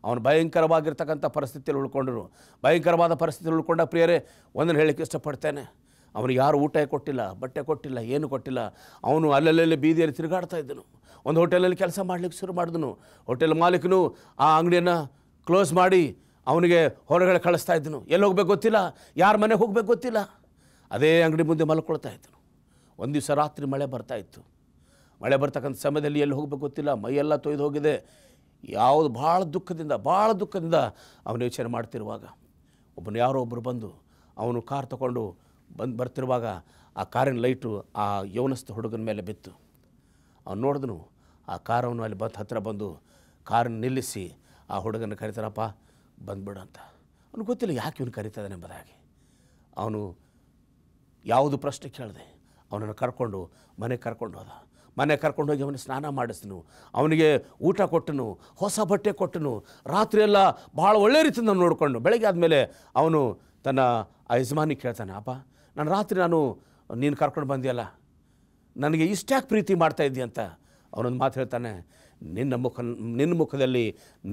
ಅವನು ಭಯಂಕರವಾಗಿರ್ತಕ್ಕಂಥ ಪರಿಸ್ಥಿತಿಯಲ್ಲಿ ಉಳ್ಕೊಂಡ್ರು. ಭಯಂಕರವಾದ ಪರಿಸ್ಥಿತಿಯಲ್ಲಿ ಉಳ್ಕೊಂಡ ಪ್ರಿಯರೇ, ಒಂದನ್ನು ಹೇಳಕ್ಕೆ ಇಷ್ಟಪಡ್ತೇನೆ, ಅವನಿಗೆ ಯಾರು ಊಟ ಕೊಟ್ಟಿಲ್ಲ, ಬಟ್ಟೆ ಕೊಟ್ಟಿಲ್ಲ, ಏನು ಕೊಟ್ಟಿಲ್ಲ. ಅವನು ಅಲ್ಲಲ್ಲೇ ಬೀದಿಯಲ್ಲಿ ತಿರುಗಾಡ್ತಾ ಇದ್ದನು. ಒಂದು ಹೋಟೆಲಲ್ಲಿ ಕೆಲಸ ಮಾಡಲಿಕ್ಕೆ ಶುರು ಮಾಡಿದನು. ಹೋಟೆಲ್ ಮಾಲೀಕನು ಆ ಅಂಗಡಿಯನ್ನು ಕ್ಲೋಸ್ ಮಾಡಿ ಅವನಿಗೆ ಹೊರಗಡೆ ಕಳಿಸ್ತಾ ಇದ್ದನು. ಎಲ್ಲಿ ಹೋಗ್ಬೇಕು ಗೊತ್ತಿಲ್ಲ, ಯಾರ ಮನೆಗೆ ಹೋಗ್ಬೇಕು ಗೊತ್ತಿಲ್ಲ. ಅದೇ ಅಂಗಡಿ ಮುಂದೆ ಮಲ್ಕೊಳ್ತಾ ಇದ್ದನು. ಒಂದು ದಿವಸ ರಾತ್ರಿ ಮಳೆ ಬರ್ತಾಯಿತ್ತು. ಮಳೆ ಬರ್ತಕ್ಕಂಥ ಸಮಯದಲ್ಲಿ ಎಲ್ಲಿ ಹೋಗ್ಬೇಕು ಗೊತ್ತಿಲ್ಲ, ಮೈಯೆಲ್ಲ ತೊಯ್ದು ಹೋಗಿದೆ. ಯಾವುದು ಭಾಳ ದುಃಖದಿಂದ ಅವನು ಯೋಚನೆ ಮಾಡ್ತಿರುವಾಗ ಯಾರೋ ಒಬ್ಬರು ಬಂದು ಅವನು ಕಾರ್ ತಗೊಂಡು ಬರ್ತಿರುವಾಗ ಆ ಕಾರಿನ ಲೈಟು ಆ ಯೌವನಸ್ಥ ಹುಡುಗನ ಮೇಲೆ ಬಿತ್ತು. ಅವನು ನೋಡಿದನು. ಆ ಕಾರವನು ಅಲ್ಲಿ ಹತ್ತಿರ ಬಂದು ಕಾರನ್ನು ನಿಲ್ಲಿಸಿ ಆ ಹುಡುಗನ ಕರಿತಾರಪ್ಪ ಬಂದ್ಬಿಡು ಅಂತ. ಅವನು ಗೊತ್ತಿಲ್ಲ ಯಾಕೆ ಇವನು ಕರಿತಾನೆ ಎಂಬುದಾಗಿ. ಅವನು ಯಾವುದು ಪ್ರಶ್ನೆ ಕೇಳಿದೆ, ಅವನನ್ನು ಕರ್ಕೊಂಡು ಮನೆಗೆ ಕರ್ಕೊಂಡು ಹೋದ. ಮನೆ ಕರ್ಕೊಂಡೋಗಿ ಅವನಿಗೆ ಸ್ನಾನ ಮಾಡಿಸಿನು, ಅವನಿಗೆ ಊಟ ಕೊಟ್ಟನು, ಹೊಸ ಬಟ್ಟೆ ಕೊಟ್ಟನು, ರಾತ್ರಿಯೆಲ್ಲ ಭಾಳ ಒಳ್ಳೆ ರೀತಿಯಿಂದ ನೋಡಿಕೊಂಡು ಬೆಳಗ್ಗೆ ಆದಮೇಲೆ ಅವನು ತನ್ನ ಆ ಯಜಮಾನಿ ಕೇಳ್ತಾನೆ, ಅಪ್ಪ ನಾನು ರಾತ್ರಿ ನೀನು ಕರ್ಕೊಂಡು ಬಂದಿಯಲ್ಲ, ನನಗೆ ಇಷ್ಟ್ಯಾಕೆ ಪ್ರೀತಿ ಮಾಡ್ತಾ ಇದ್ದೀಯ ಅಂತ. ಅವನೊಂದು ಮಾತು ಹೇಳ್ತಾನೆ, ನಿನ್ನ ಮುಖದಲ್ಲಿ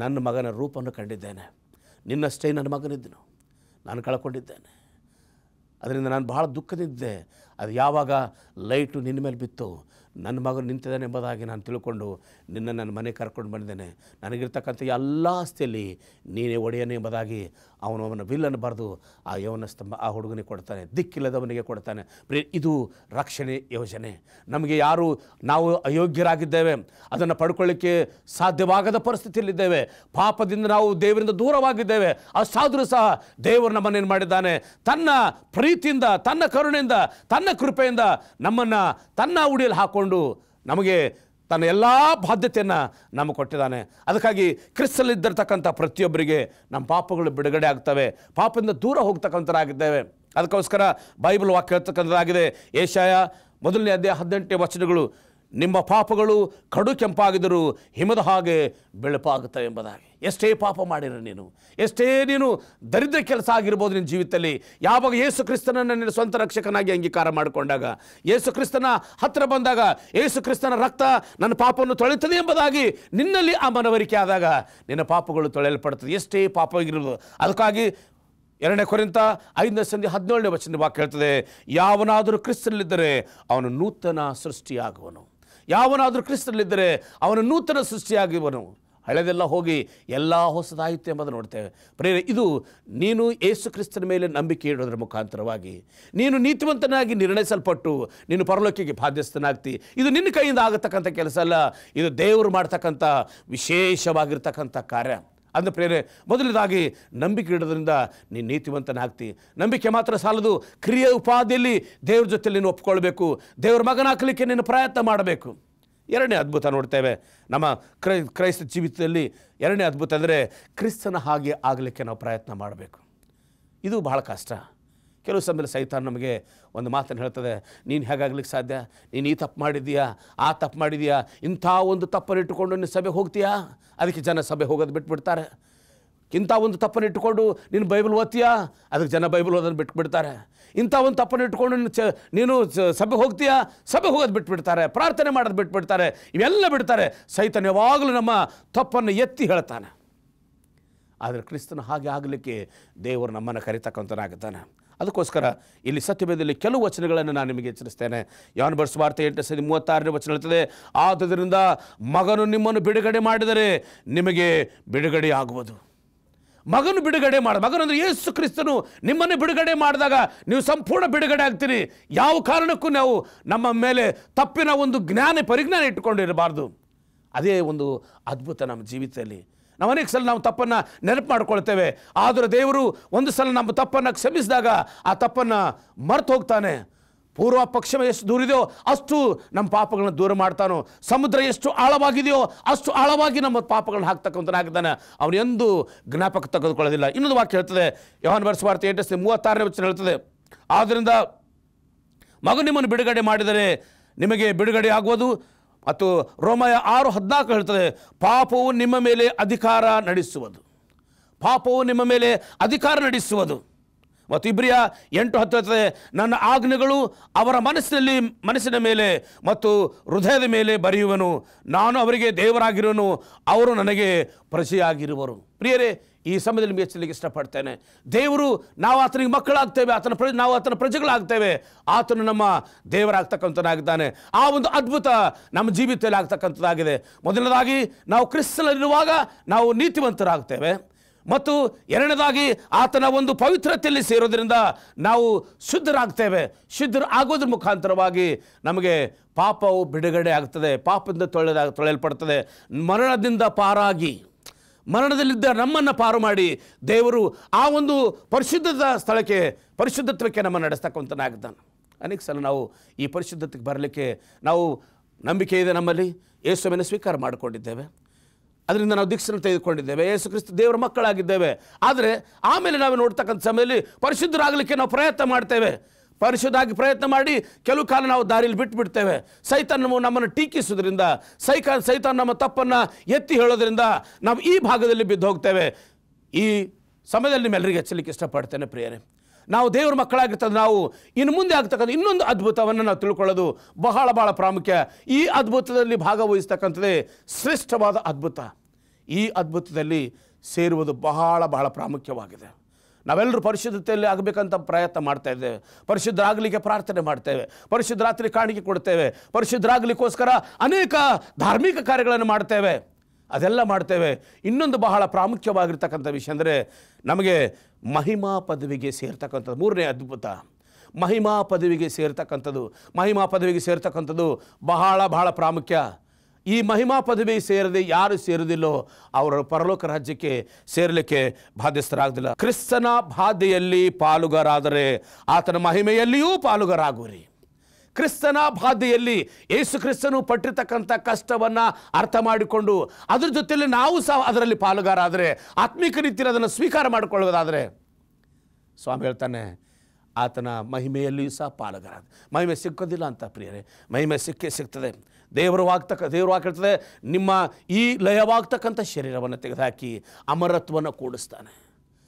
ನನ್ನ ಮಗನ ರೂಪವನ್ನು ಕಂಡಿದ್ದೇನೆ, ನಿನ್ನಷ್ಟೇ ನನ್ನ ಮಗನಿದ್ದನು, ನಾನು ಕಳ್ಕೊಂಡಿದ್ದೇನೆ, ಅದರಿಂದ ನಾನು ಭಾಳ ದುಃಖದಿದ್ದೆ. ಅದು ಯಾವಾಗ ಲೈಟು ನಿನ್ನ ಮೇಲೆ ಬಿತ್ತು, ನನ್ನ ಮಗನು ನಿಂತಿದ್ದಾನೆ ಎಂಬುದಾಗಿ ನಾನು ತಿಳ್ಕೊಂಡು ನನ್ನ ಮನೆಗೆ ಕರ್ಕೊಂಡು ಬಂದಿದ್ದೇನೆ. ನನಗಿರ್ತಕ್ಕಂಥ ಎಲ್ಲ ಆಸ್ತಿಯಲ್ಲಿ ನೀನೇ ಒಡೆಯನೇ ಎಂಬುದಾಗಿ ಅವನ ಬಿಲ್ಲನ್ನು ಬರೆದು ಆ ಯೌವನಸ್ಥ ಆ ಹುಡುಗನಿಗೆ ಕೊಡ್ತಾನೆ, ದಿಕ್ಕಿಲ್ಲದವನಿಗೆ ಕೊಡ್ತಾನೆ. ಇದು ರಕ್ಷಣೆ ಯೋಜನೆ. ನಮಗೆ ನಾವು ಅಯೋಗ್ಯರಾಗಿದ್ದೇವೆ, ಅದನ್ನು ಪಡ್ಕೊಳ್ಳಿಕ್ಕೆ ಸಾಧ್ಯವಾಗದ ಪರಿಸ್ಥಿತಿಯಲ್ಲಿದ್ದೇವೆ, ಪಾಪದಿಂದ ನಾವು ದೇವರಿಂದ ದೂರವಾಗಿದ್ದೇವೆ. ಅಷ್ಟಾದರೂ ಸಹ ದೇವರು ನಮ್ಮನ್ನೇನು ಮಾಡಿದ್ದಾನೆ, ತನ್ನ ಪ್ರೀತಿಯಿಂದ, ತನ್ನ ಕರುಣೆಯಿಂದ, ತನ್ನ ಕೃಪೆಯಿಂದ ನಮ್ಮನ್ನು ತನ್ನ ಉಡಿಯಲ್ಲಿ ಹಾಕ್ಕೊಂಡು ನಮಗೆ ತನ್ನ ಎಲ್ಲ ಬಾಧ್ಯತೆಯನ್ನು ನಮಗೆ ಕೊಟ್ಟಿದ್ದಾನೆ. ಅದಕ್ಕಾಗಿ ಕ್ರಿಸ್ತನಲ್ಲಿದ್ದಿರ್ತಕ್ಕಂಥ ಪ್ರತಿಯೊಬ್ಬರಿಗೆ ನಮ್ಮ ಪಾಪಗಳು ಬಿಡುಗಡೆ ಆಗ್ತವೆ, ಪಾಪದಿಂದ ದೂರ ಹೋಗ್ತಕ್ಕಂಥರಾಗಿದ್ದೇವೆ. ಅದಕ್ಕೋಸ್ಕರ ಬೈಬಲ್ ವಾಕ್ಯ ಹೇಳ್ತಕ್ಕಂಥದ್ದಾಗಿದೆ. ಯೆಶಾಯ 1ನೇ ಅಧ್ಯಾಯ 18ನೇ ವಚನಗಳು, ನಿಮ್ಮ ಪಾಪಗಳು ಕಡು ಕೆಂಪಾಗಿದ್ದರೂ ಹಿಮದ ಹಾಗೆ ಬೆಳಪಾಗುತ್ತವೆ ಎಂಬುದಾಗಿ. ಎಷ್ಟೇ ಪಾಪ ಮಾಡಿರೋ ನೀನು, ಎಷ್ಟೇ ನೀನು ದರಿದ್ರ ಕೆಲಸ ಆಗಿರ್ಬೋದು ನಿನ್ನ ಜೀವಿತದಲ್ಲಿ, ಯಾವಾಗ ಯೇಸು ಕ್ರಿಸ್ತನನ್ನು ನಿನ್ನ ಸ್ವಂತ ರಕ್ಷಕನಾಗಿ ಅಂಗೀಕಾರ ಮಾಡಿಕೊಂಡಾಗ, ಯೇಸು ಕ್ರಿಸ್ತನ ಹತ್ತಿರ ಬಂದಾಗ, ಯೇಸು ಕ್ರಿಸ್ತನ ರಕ್ತ ನನ್ನ ಪಾಪವನ್ನು ತೊಳೆಯುತ್ತದೆ ಎಂಬುದಾಗಿ ನಿನ್ನಲ್ಲಿ ಆ ಮನವರಿಕೆ ಆದಾಗ ನಿನ್ನ ಪಾಪಗಳು ತೊಳೆಯಲ್ಪಡ್ತದೆ, ಎಷ್ಟೇ ಪಾಪವಾಗಿರುವುದು. ಅದಕ್ಕಾಗಿ 2 ಕೊರಿಂಥ 5:17 ವಚನ ವಾಕ್ಯ ಹೇಳ್ತದೆ, ಯಾವನಾದರೂ ಕ್ರಿಸ್ತನಲ್ಲಿದ್ದರೆ ಅವನು ನೂತನ ಸೃಷ್ಟಿಯಾಗುವನು. ಯಾವನಾದರೂ ಕ್ರಿಸ್ತನಲ್ಲಿದ್ದರೆ ಅವನು ನೂತನ ಸೃಷ್ಟಿಯಾಗುವನು, ಹಳೆದೆಲ್ಲ ಹೋಗಿ ಎಲ್ಲ ಹೊಸದಾಯಿತು ಎಂಬುದನ್ನು ನೋಡ್ತೇವೆ. ಇದು ನೀನು ಯೇಸು ಕ್ರಿಸ್ತನ ಮೇಲೆ ನಂಬಿಕೆ ಇಡೋದ್ರ ಮುಖಾಂತರವಾಗಿ ನೀನು ನೀತಿವಂತನಾಗಿ ನಿರ್ಣಯಿಸಲ್ಪಟ್ಟು ನೀನು ಪರಲೋಕಕ್ಕೆ ಬಾಧ್ಯಸ್ಥನಾಗ್ತಿ. ಇದು ನಿನ್ನ ಕೈಯಿಂದ ಆಗತಕ್ಕಂಥ ಕೆಲಸ ಅಲ್ಲ, ಇದು ದೇವರು ಮಾಡ್ತಕ್ಕಂಥ ವಿಶೇಷವಾಗಿರ್ತಕ್ಕಂಥ ಕಾರ್ಯ. ಅಂದ ಮೊದಲನೇದಾಗಿ ನಂಬಿಕೆ ಇಡೋದ್ರಿಂದ ನೀನು ನೀತಿವಂತನಾಗ್ತಿ. ನಂಬಿಕೆ ಮಾತ್ರ ಸಾಲದು, ಕ್ರಿಯೆ ಉಪಾಧಿಯಲ್ಲಿ ದೇವ್ರ ಜೊತೆ ನೀನು ಒಪ್ಕೊಳ್ಬೇಕು, ದೇವ್ರ ಮಗನಾಗಲಿಕ್ಕೆ ನೀನು ಪ್ರಯತ್ನ ಮಾಡಬೇಕು. 2ನೇ ಅದ್ಭುತ ನೋಡ್ತೇವೆ ನಮ್ಮ ಕ್ರೈಸ್ತ ಜೀವಿತದಲ್ಲಿ. 2ನೇ ಅದ್ಭುತ ಅಂದರೆ ಕ್ರಿಸ್ತನ ಹಾಗೆ ಆಗಲಿಕ್ಕೆ ನಾವು ಪ್ರಯತ್ನ ಮಾಡಬೇಕು. ಇದು ಬಹಳ ಕಷ್ಟ. ಕೆಲವು ಸಮಯದಲ್ಲಿ ಸೈತಾನ್ ನಮಗೆ ಒಂದು ಮಾತನ್ನು ಹೇಳ್ತದೆ, ನೀನು ಹೇಗಾಗ್ಲಿಕ್ಕೆ ಸಾಧ್ಯ, ನೀನು ಈ ತಪ್ಪು ಮಾಡಿದ್ದೀಯಾ, ಆ ತಪ್ಪು ಮಾಡಿದೀಯಾ, ಇಂಥ ಒಂದು ತಪ್ಪನ್ನು ಇಟ್ಟುಕೊಂಡು ನೀನು ಸಭೆಗೆ ಹೋಗ್ತೀಯಾ, ಅದಕ್ಕೆ ಜನ ಸಭೆ ಹೋಗೋದು ಬಿಟ್ಬಿಡ್ತಾರೆ. ಇಂಥ ಒಂದು ತಪ್ಪನ್ನು ಇಟ್ಟುಕೊಂಡು ನೀನು ಬೈಬಲ್ ಓದ್ತೀಯಾ, ಅದಕ್ಕೆ ಜನ ಬೈಬಲ್ ಓದೋದು ಬಿಟ್ಬಿಡ್ತಾರೆ. ಇಂಥ ಒಂದು ತಪ್ಪನ್ನು ಇಟ್ಕೊಂಡು ನೀನು ಸಭೆ ಹೋಗ್ತೀಯಾ, ಸಭೆ ಹೋಗೋದು ಬಿಟ್ಬಿಡ್ತಾರೆ, ಪ್ರಾರ್ಥನೆ ಮಾಡೋದು ಬಿಟ್ಬಿಡ್ತಾರೆ, ಇವೆಲ್ಲ ಬಿಡ್ತಾರೆ. ಸೈತಾನ್ ಯಾವಾಗಲೂ ನಮ್ಮ ತಪ್ಪನ್ನು ಎತ್ತಿ ಹೇಳ್ತಾನೆ. ಆದರೆ ಕ್ರಿಸ್ತನ ಹಾಗೆ ಆಗಲಿಕ್ಕೆ ದೇವರು ನಮ್ಮನ್ನು ಕರಿತಕ್ಕಂಥನಾಗುತ್ತಾನೆ. ಅದಕ್ಕೋಸ್ಕರ ಇಲ್ಲಿ ಸತ್ಯವೇದದಲ್ಲಿ ಕೆಲವು ವಚನಗಳನ್ನು ನಾನು ನಿಮಗೆ ಎಚ್ಚರಿಸ್ತೇನೆ. ಯೋಹಾನ ಬರೆದ ಸುವಾರ್ತೆ 8:36 ವಚನ ಹೇಳ್ತದೆ, ಆದುದರಿಂದ ಮಗನು ನಿಮ್ಮನ್ನು ಬಿಡುಗಡೆ ಮಾಡಿದರೆ ನಿಮಗೆ ಬಿಡುಗಡೆ ಆಗುವುದು. ಮಗನು ಬಿಡುಗಡೆ ಮಗನು ಅಂದರೆ ಯೇಸು ಕ್ರಿಸ್ತನು ನಿಮ್ಮನ್ನು ಬಿಡುಗಡೆ ಮಾಡಿದಾಗ ನೀವು ಸಂಪೂರ್ಣ ಬಿಡುಗಡೆ ಆಗ್ತೀರಿ. ಯಾವ ಕಾರಣಕ್ಕೂ ನಾವು ನಮ್ಮ ಮೇಲೆ ತಪ್ಪಿನ ಒಂದು ಪರಿಜ್ಞಾನ ಇಟ್ಟುಕೊಂಡಿರಬಾರ್ದು. ಅದೇ ಒಂದು ಅದ್ಭುತ ನಮ್ಮ ಜೀವಿತದಲ್ಲಿ. ನಾವು ಅನೇಕ ಸಲ ನಾವು ತಪ್ಪನ್ನು ನೆನಪು ಮಾಡ್ಕೊಳ್ತೇವೆ, ಆದರೆ ದೇವರು ಒಂದು ಸಲ ನಮ್ಮ ತಪ್ಪನ್ನು ಕ್ಷಮಿಸಿದಾಗ ಆ ತಪ್ಪನ್ನು ಮರೆತು ಹೋಗ್ತಾನೆ. ಪೂರ್ವ ಪಶ್ಚಿಮ ಎಷ್ಟು ದೂರಿದೆಯೋ ಅಷ್ಟು ನಮ್ಮ ಪಾಪಗಳನ್ನ ದೂರ ಮಾಡ್ತಾನೋ, ಸಮುದ್ರ ಎಷ್ಟು ಆಳವಾಗಿದೆಯೋ ಅಷ್ಟು ಆಳವಾಗಿ ನಮ್ಮ ಪಾಪಗಳನ್ನ ಹಾಕ್ತಕ್ಕಂಥನಾಗಿದ್ದಾನೆ. ಅವನು ಎಂದೂ ಜ್ಞಾಪಕ ತೆಗೆದುಕೊಳ್ಳೋದಿಲ್ಲ. ಇನ್ನೊಂದು ವಾಕ್ಯ ಹೇಳ್ತದೆ, ಯೋಹಾನ ಬರೆದ ಸುವಾರ್ತೆ 8:36 ವಚನ ಹೇಳ್ತದೆ, ಆದ್ದರಿಂದ ಮಗನು ನಿಮ್ಮನ್ನು ಬಿಡುಗಡೆ ಮಾಡಿದರೆ ನಿಮಗೆ ಬಿಡುಗಡೆ ಆಗುವುದು. ಮತ್ತು ರೋಮಾಯ 6:14 ಹೇಳ್ತದೆ, ಪಾಪವು ನಿಮ್ಮ ಮೇಲೆ ಅಧಿಕಾರ ನಡೆಸುವುದು, ಪಾಪವು ನಿಮ್ಮ ಮೇಲೆ ಅಧಿಕಾರ ನಡೆಸುವುದು. ಮತ್ತು ಇಬ್ರಿಯ 8:10 ಹೇಳ್ತದೆ, ನನ್ನ ಆಜ್ಞೆಗಳು ಅವರ ಮನಸ್ಸಿನ ಮೇಲೆ ಮತ್ತು ಹೃದಯದ ಮೇಲೆ ಬರೆಯುವನು, ನಾನು ಅವರಿಗೆ ದೇವರಾಗಿರುವನು, ಅವರು ನನಗೆ ಪ್ರಜೆಯಾಗಿರುವರು. ಪ್ರಿಯರೇ, ಈ ಸಮಯದಲ್ಲಿ ನಿಮಗೆ ಎಚ್ಚಲಿಕ್ಕೆ ಇಷ್ಟಪಡ್ತೇನೆ, ದೇವರು ನಾವು ಆತನಿಗೆ ಮಕ್ಕಳಾಗ್ತೇವೆ, ನಾವು ಆತನ ಪ್ರಜೆಗಳಾಗ್ತೇವೆ, ಆತನು ನಮ್ಮ ದೇವರಾಗ್ತಕ್ಕಂಥನಾಗಿದ್ದಾನೆ. ಆ ಒಂದು ಅದ್ಭುತ ನಮ್ಮ ಜೀವಿತದಲ್ಲಿ ಆಗ್ತಕ್ಕಂಥದ್ದಾಗಿದೆ. ಮೊದಲನೇದಾಗಿ ನಾವು ಕ್ರಿಸ್ತನಲ್ಲಿರುವಾಗ ನಾವು ನೀತಿವಂತರಾಗ್ತೇವೆ, ಮತ್ತು ಎರಡನೇದಾಗಿ ಆತನ ಒಂದು ಪವಿತ್ರತೆಯಲ್ಲಿ ಸೇರೋದ್ರಿಂದ ನಾವು ಶುದ್ಧರಾಗ್ತೇವೆ. ಶುದ್ಧರು ಆಗೋದ್ರ ಮುಖಾಂತರವಾಗಿ ನಮಗೆ ಪಾಪವು ಬಿಡುಗಡೆ ಆಗ್ತದೆ, ಪಾಪದಿಂದ ತೊಳೆಯಲ್ಪಡ್ತದೆ. ಮರಣದಿಂದ ಪಾರಾಗಿ, ಮರಣದಲ್ಲಿದ್ದ ನಮ್ಮನ್ನು ಪಾರು ಮಾಡಿ ದೇವರು ಆ ಒಂದು ಪರಿಶುದ್ಧತ್ವಕ್ಕೆ ನಮ್ಮ ನಡೆಸ್ತಕ್ಕಂಥನಾಗಿದ್ದಾನೆ. ಅನೇಕ ಸಲ ನಾವು ಈ ಪರಿಶುದ್ಧತೆಗೆ ಬರಲಿಕ್ಕೆ ನಾವು ನಂಬಿಕೆ ಇದೆ, ನಮ್ಮಲ್ಲಿ ಯೇಸುವನ್ನು ಸ್ವೀಕಾರ ಮಾಡಿಕೊಂಡಿದ್ದೇವೆ, ಅದರಿಂದ ನಾವು ದೀಕ್ಷೆಯನ್ನು ತೆಗೆದುಕೊಂಡಿದ್ದೇವೆ, ಯೇಸು ಕ್ರಿಸ್ತ ದೇವರ ಮಕ್ಕಳಾಗಿದ್ದೇವೆ. ಆದರೆ ಆಮೇಲೆ ನಾವು ನೋಡ್ತಕ್ಕಂಥ ಸಮಯದಲ್ಲಿ ಪರಿಶುದ್ಧರಾಗಲಿಕ್ಕೆ ನಾವು ಪ್ರಯತ್ನ ಮಾಡ್ತೇವೆ. ಪರಿಶುದ್ಧವಾಗಿ ಪ್ರಯತ್ನ ಮಾಡಿ ಕೆಲವು ಕಾಲ ನಾವು ದಾರಿಯಲ್ಲಿ ಬಿಟ್ಟುಬಿಡ್ತೇವೆ. ಸೈತಾನ್ ನಮ್ಮನ್ನು ಟೀಕಿಸೋದ್ರಿಂದ, ಸೈತಾನ್ ನಮ್ಮ ತಪ್ಪನ್ನು ಎತ್ತಿ ಹೇಳೋದ್ರಿಂದ ನಾವು ಈ ಭಾಗದಲ್ಲಿ ಬಿದ್ದು ಹೋಗ್ತೇವೆ. ಈ ಸಮಯದಲ್ಲಿ ನಿಮ್ಮೆಲ್ಲರಿಗೆ ಎಚ್ಚಲಿಕ್ಕೆ ಇಷ್ಟಪಡ್ತೇನೆ ಪ್ರಿಯರೇ. ನಾವು ದೇವರ ಮಕ್ಕಳಾಗಿರ್ತದೆ. ನಾವು ಇನ್ನು ಮುಂದೆ ಆಗ್ತಕ್ಕಂಥ ಇನ್ನೊಂದು ಅದ್ಭುತವನ್ನು ನಾವು ತಿಳ್ಕೊಳ್ಳೋದು ಬಹಳ ಬಹಳ ಪ್ರಾಮುಖ್ಯ. ಈ ಅದ್ಭುತದಲ್ಲಿ ಭಾಗವಹಿಸ್ತಕ್ಕಂಥದ್ದೇ ಶ್ರೇಷ್ಠವಾದ ಅದ್ಭುತ. ಈ ಅದ್ಭುತದಲ್ಲಿ ಸೇರುವುದು ಬಹಳ ಬಹಳ ಪ್ರಾಮುಖ್ಯವಾಗಿದೆ. ನಾವೆಲ್ಲರೂ ಪರಿಶುದ್ಧತೆಯಲ್ಲಿ ಆಗಬೇಕಂತ ಪ್ರಯತ್ನ ಮಾಡ್ತಾ ಇದ್ದೇವೆ. ಪರಿಶುದ್ಧರಾಗಲಿಕ್ಕೆ ಪ್ರಾರ್ಥನೆ ಮಾಡ್ತೇವೆ, ಪರಿಶುದ್ಧರಾತ್ರಿ ಕಾಣಿಕೆ ಕೊಡ್ತೇವೆ, ಪರಿಶುದ್ಧರಾಗಲಿಕ್ಕೋಸ್ಕರ ಅನೇಕ ಧಾರ್ಮಿಕ ಕಾರ್ಯಗಳನ್ನು ಮಾಡ್ತೇವೆ, ಅದೆಲ್ಲ ಮಾಡ್ತೇವೆ. ಇನ್ನೊಂದು ಬಹಳ ಪ್ರಾಮುಖ್ಯವಾಗಿರ್ತಕ್ಕಂಥ ವಿಷಯ ಅಂದರೆ ನಮಗೆ ಮಹಿಮಾ ಪದವಿಗೆ ಸೇರ್ತಕ್ಕಂಥದ್ದು. ಮೂರನೇ ಅದ್ಭುತ ಮಹಿಮಾ ಪದವಿಗೆ ಸೇರ್ತಕ್ಕಂಥದ್ದು. ಮಹಿಮಾ ಪದವಿಗೆ ಸೇರ್ತಕ್ಕಂಥದ್ದು ಬಹಳ ಬಹಳ ಪ್ರಾಮುಖ್ಯ. ಈ ಮಹಿಮಾ ಪದವಿ ಸೇರದೆ ಯಾರು ಸೇರುವುದಿಲ್ಲೋ ಅವರು ಪರಲೋಕ ರಾಜ್ಯಕ್ಕೆ ಸೇರಲಿಕ್ಕೆ ಬಾಧ್ಯಸ್ಥರಾಗುವುದಿಲ್ಲ. ಕ್ರಿಸ್ತನ ಬಾಧೆಯಲ್ಲಿ ಪಾಲುಗಾರಾದರೆ ಆತನ ಮಹಿಮೆಯಲ್ಲಿಯೂ ಪಾಲುಗಾರಾಗುವಿರಿ. ಕ್ರಿಸ್ತನ ಬಾಧೆಯಲ್ಲಿ ಯೇಸು ಕ್ರಿಸ್ತನು ಪಟ್ಟಿರ್ತಕ್ಕಂಥ ಕಷ್ಟವನ್ನು ಅರ್ಥ ಮಾಡಿಕೊಂಡು ಅದ್ರ ಜೊತೆಯಲ್ಲಿ ನಾವು ಸಹ ಅದರಲ್ಲಿ ಪಾಲುಗಾರಾದರೆ, ಆತ್ಮೀಕ ರೀತಿಯಲ್ಲಿ ಅದನ್ನು ಸ್ವೀಕಾರ ಮಾಡಿಕೊಳ್ಳುವುದಾದರೆ, ಸ್ವಾಮಿ ಹೇಳ್ತಾನೆ ಆತನ ಮಹಿಮೆಯಲ್ಲಿಯೂ ಸಹ ಪಾಲುಗಾರ. ಮಹಿಮೆ ಸಿಕ್ಕೋದಿಲ್ಲ ಅಂತ ಪ್ರಿಯರೇ, ಮಹಿಮೆ ಸಿಗ್ತದೆ. ದೇವರು ಹೇಳ್ತದೆ, ನಿಮ್ಮ ಈ ಲಯವಾಗ್ತಕ್ಕಂಥ ಶರೀರವನ್ನು ತೆಗೆದುಹಾಕಿ ಅಮರತ್ವವನ್ನು ಕೂಡಿಸ್ತಾನೆ.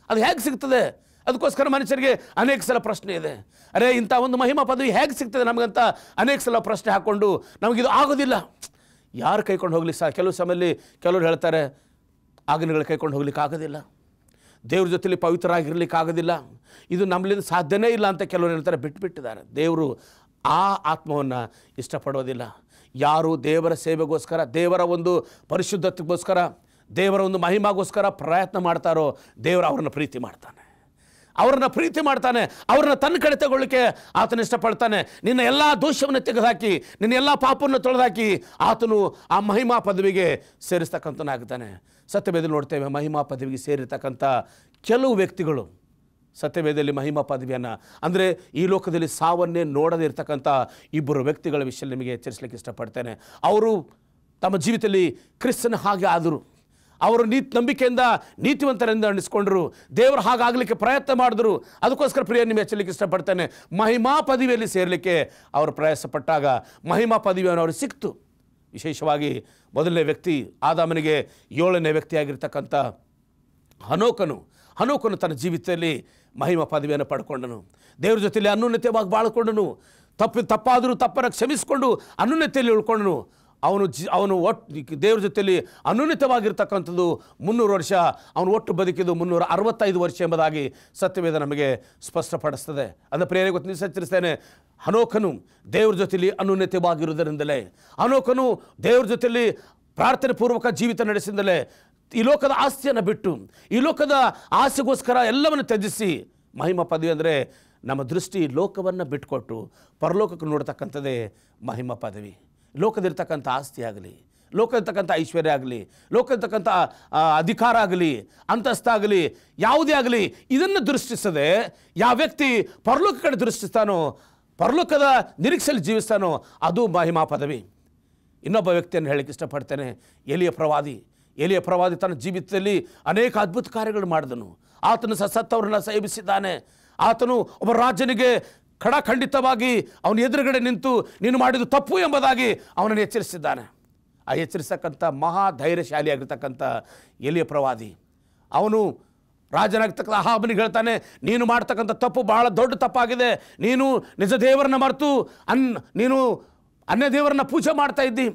ಅದು ಹೇಗೆ ಸಿಗ್ತದೆ? ಅದಕ್ಕೋಸ್ಕರ ಮನುಷ್ಯರಿಗೆ ಅನೇಕ ಸಲ ಪ್ರಶ್ನೆ ಇದೆ. ಅರೆ, ಇಂಥ ಒಂದು ಮಹಿಮಾ ಪದವಿ ಹೇಗೆ ಸಿಗ್ತದೆ ನಮಗಂತ ಅನೇಕ ಸಲ ಪ್ರಶ್ನೆ ಹಾಕ್ಕೊಂಡು ನಮಗಿದು ಆಗೋದಿಲ್ಲ. ಯಾರು ಕೈಕೊಂಡು ಹೋಗ್ಲಿಕ್ಕೆ ಸಹ ಕೆಲವು ಸಮಯದಲ್ಲಿ ಕೆಲವರು ಹೇಳ್ತಾರೆ ಆಜ್ಞೆಗಳು ಕೈಕೊಂಡು ಹೋಗ್ಲಿಕ್ಕೆ ಆಗೋದಿಲ್ಲ, ದೇವ್ರ ಜೊತೆಲಿ ಪವಿತ್ರರಾಗಿರ್ಲಿಕ್ಕೆ ಆಗೋದಿಲ್ಲ, ಇದು ನಮ್ಮಲ್ಲಿಂದ ಸಾಧ್ಯನೇ ಇಲ್ಲ ಅಂತ ಕೆಲವರು ಹೇಳ್ತಾರೆ, ಬಿಟ್ಟಿದ್ದಾರೆ. ದೇವರು ಆ ಆತ್ಮವನ್ನು ಇಷ್ಟಪಡೋದಿಲ್ಲ. ಯಾರು ದೇವರ ಸೇವೆಗೋಸ್ಕರ, ದೇವರ ಒಂದು ಪರಿಶುದ್ಧತೆಗೋಸ್ಕರ, ದೇವರ ಒಂದು ಮಹಿಮಾಗೋಸ್ಕರ ಪ್ರಯತ್ನ ಮಾಡ್ತಾರೋ ದೇವರು ಅವರನ್ನು ಪ್ರೀತಿ ಮಾಡ್ತಾನೆ. ಅವ್ರನ್ನ ತನ್ನ ಕಡೆ ತಗೊಳ್ಳಿಕ್ಕೆ ಆತನ ಇಷ್ಟಪಡ್ತಾನೆ. ನಿನ್ನ ಎಲ್ಲ ದೋಷವನ್ನು ತೆಗೆದುಹಾಕಿ, ನಿನ್ನ ಎಲ್ಲ ಪಾಪವನ್ನು ತೊಳೆದಾಕಿ ಆತನು ಆ ಮಹಿಮಾ ಪದವಿಗೆ ಸೇರಿಸ್ತಕ್ಕಂಥನಾಗ್ತಾನೆ. ಸತ್ಯವೇದದಲ್ಲಿ ನೋಡ್ತೇವೆ, ಮಹಿಮಾ ಪದವಿಗೆ ಸೇರಿರ್ತಕ್ಕಂಥ ಕೆಲವು ವ್ಯಕ್ತಿಗಳು ಸತ್ಯವೇದದಲ್ಲಿ ಮಹಿಮಾ ಪದವಿಯನ್ನು ಅಂದರೆ ಈ ಲೋಕದಲ್ಲಿ ಸಾವನ್ನೇ ನೋಡದೇ ಇರತಕ್ಕಂಥ ಇಬ್ಬರು ವ್ಯಕ್ತಿಗಳ ವಿಷಯ ನಿಮಗೆ ಎಚ್ಚರಿಸಲಿಕ್ಕೆ ಇಷ್ಟಪಡ್ತೇನೆ. ಅವರು ತಮ್ಮ ಜೀವಿತದಲ್ಲಿ ಕ್ರಿಸ್ತನ ಹಾಗೆ ಆದರು. ಅವರು ನಂಬಿಕೆಯಿಂದ ನೀತಿವಂತರಿಂದ ಅನಿಸ್ಕೊಂಡ್ರು, ದೇವರು ಹಾಗಾಗಲಿಕ್ಕೆ ಪ್ರಯತ್ನ ಮಾಡಿದ್ರು. ಅದಕ್ಕೋಸ್ಕರ ಪ್ರಿಯ ನಿಮಗೆ ಎಚ್ಚರಿಸಲಿಕ್ಕೆ ಇಷ್ಟಪಡ್ತೇನೆ, ಮಹಿಮಾ ಪದವಿಯಲ್ಲಿ ಸೇರಲಿಕ್ಕೆ ಅವರು ಪ್ರಯಾಸಪಟ್ಟಾಗ ಮಹಿಮಾ ಪದವಿಯನ್ನು ಅವರು ಸಿಕ್ತು. ವಿಶೇಷವಾಗಿ ಮೊದಲನೇ ವ್ಯಕ್ತಿ ಆದಾಮನಿಗೆ 7ನೇ ವ್ಯಕ್ತಿಯಾಗಿರ್ತಕ್ಕಂಥ ಹನೋಕನು ತನ್ನ ಜೀವಿತದಲ್ಲಿ ಮಹಿಮಾ ಪದವಿಯನ್ನು ಪಡ್ಕೊಂಡನು. ದೇವ್ರ ಜೊತೆಯಲ್ಲಿ ಅನ್ಯೋನ್ಯತೆಯಾಗಿ ಬಾಳ್ಕೊಂಡನು. ತಪ್ಪಾದರೂ ತಪ್ಪನ್ನು ಕ್ಷಮಿಸಿಕೊಂಡು ಅನ್ಯೋನ್ಯತೆಯಲ್ಲಿ ಉಳ್ಕೊಂಡನು. ಅವನು ಒಟ್ಟು ದೇವ್ರ ಜೊತೆಯಲ್ಲಿ ಅನ್ಯೋನ್ಯತವಾಗಿರ್ತಕ್ಕಂಥದ್ದು 300 ವರ್ಷ. ಅವನು ಒಟ್ಟು ಬದುಕಿದ್ದು 365 ವರ್ಷ ಎಂಬುದಾಗಿ ಸತ್ಯವೇದ ನಮಗೆ ಸ್ಪಷ್ಟಪಡಿಸ್ತದೆ. ಅದನ್ನು ಪ್ರೇರಣೆ ಗೊತ್ತು ಎಚ್ಚರಿಸ್ತೇನೆ. ಹನೋಕನು ದೇವ್ರ ಜೊತೆಯಲ್ಲಿ ಅನ್ಯೋನ್ಯತೆವಾಗಿರುವುದರಿಂದಲೇ, ಹನೋಕನು ದೇವ್ರ ಜೊತೆಯಲ್ಲಿ ಪ್ರಾರ್ಥನೆ ಪೂರ್ವಕ ಜೀವಿತ ನಡೆಸಿದಲೇ ಈ ಲೋಕದ ಆಸ್ತಿಯನ್ನು ಬಿಟ್ಟು, ಈ ಲೋಕದ ಆಸೆಗೋಸ್ಕರ ಎಲ್ಲವನ್ನು ತ್ಯಜಿಸಿ, ಮಹಿಮಾ ಪದವಿ ಅಂದರೆ ನಮ್ಮ ದೃಷ್ಟಿ ಲೋಕವನ್ನು ಬಿಟ್ಟುಕೊಟ್ಟು ಪರಲೋಕಕ್ಕೆ ನೋಡ್ತಕ್ಕಂಥದ್ದೇ ಮಹಿಮಾ ಪದವಿ. ಲೋಕದಿರ್ತಕ್ಕಂಥ ಆಸ್ತಿ ಆಗಲಿ, ಲೋಕದಿರ್ತಕ್ಕಂಥ ಐಶ್ವರ್ಯ ಆಗಲಿ, ಲೋಕದಿರ್ತಕ್ಕಂಥ ಅಧಿಕಾರ ಆಗಲಿ, ಅಂತಸ್ತಾಗಲಿ, ಯಾವುದೇ ಆಗಲಿ, ಇದನ್ನು ದೃಷ್ಟಿಸದೆ ಯಾವ ವ್ಯಕ್ತಿ ಪರಲೋಕ ಕಡೆ ದೃಷ್ಟಿಸ್ತಾನೋ, ಪರಲೋಕದ ನಿರೀಕ್ಷೆಯಲ್ಲಿ ಜೀವಿಸ್ತಾನೋ ಅದು ಮಹಿಮಾ ಪದವಿ. ಇನ್ನೊಬ್ಬ ವ್ಯಕ್ತಿಯನ್ನು ಹೇಳಕ್ಕೆ ಇಷ್ಟಪಡ್ತೇನೆ, ಎಲಿಯ ಪ್ರವಾದಿ ತನ್ನ ಜೀವಿತದಲ್ಲಿ ಅನೇಕ ಅದ್ಭುತ ಕಾರ್ಯಗಳು ಮಾಡಿದನು. ಆತನು ಸತ್ತವರನ್ನು ಸೇವಿಸಿದ್ದಾನೆ. ಆತನು ಒಬ್ಬ ರಾಜನಿಗೆ ಖಂಡಿತವಾಗಿ ಅವನ ಎದುರುಗಡೆ ನಿಂತು ನೀನು ಮಾಡಿದ್ದು ತಪ್ಪು ಎಂಬುದಾಗಿ ಅವನನ್ನು ಎಚ್ಚರಿಸಿದ್ದಾನೆ. ಆ ಎಚ್ಚರಿಸತಕ್ಕಂಥ ಮಹಾ ಧೈರ್ಯಶಾಲಿಯಾಗಿರ್ತಕ್ಕಂಥ ಎಲಿಯ ಪ್ರವಾದಿ ಅವನು ರಾಜನಾಗ್ತಕ್ಕಂಥ ಅಹಾಬನಿಗೆ ಹೇಳ್ತಾನೆ, ನೀನು ಮಾಡ್ತಕ್ಕಂಥ ತಪ್ಪು ಬಹಳ ದೊಡ್ಡ ತಪ್ಪಾಗಿದೆ. ನೀನು ನಿಜ ದೇವರನ್ನ ಮರೆತು ನೀನು ಅನ್ಯ ದೇವರನ್ನ ಪೂಜೆ ಮಾಡ್ತಾ ಇದ್ದಿ,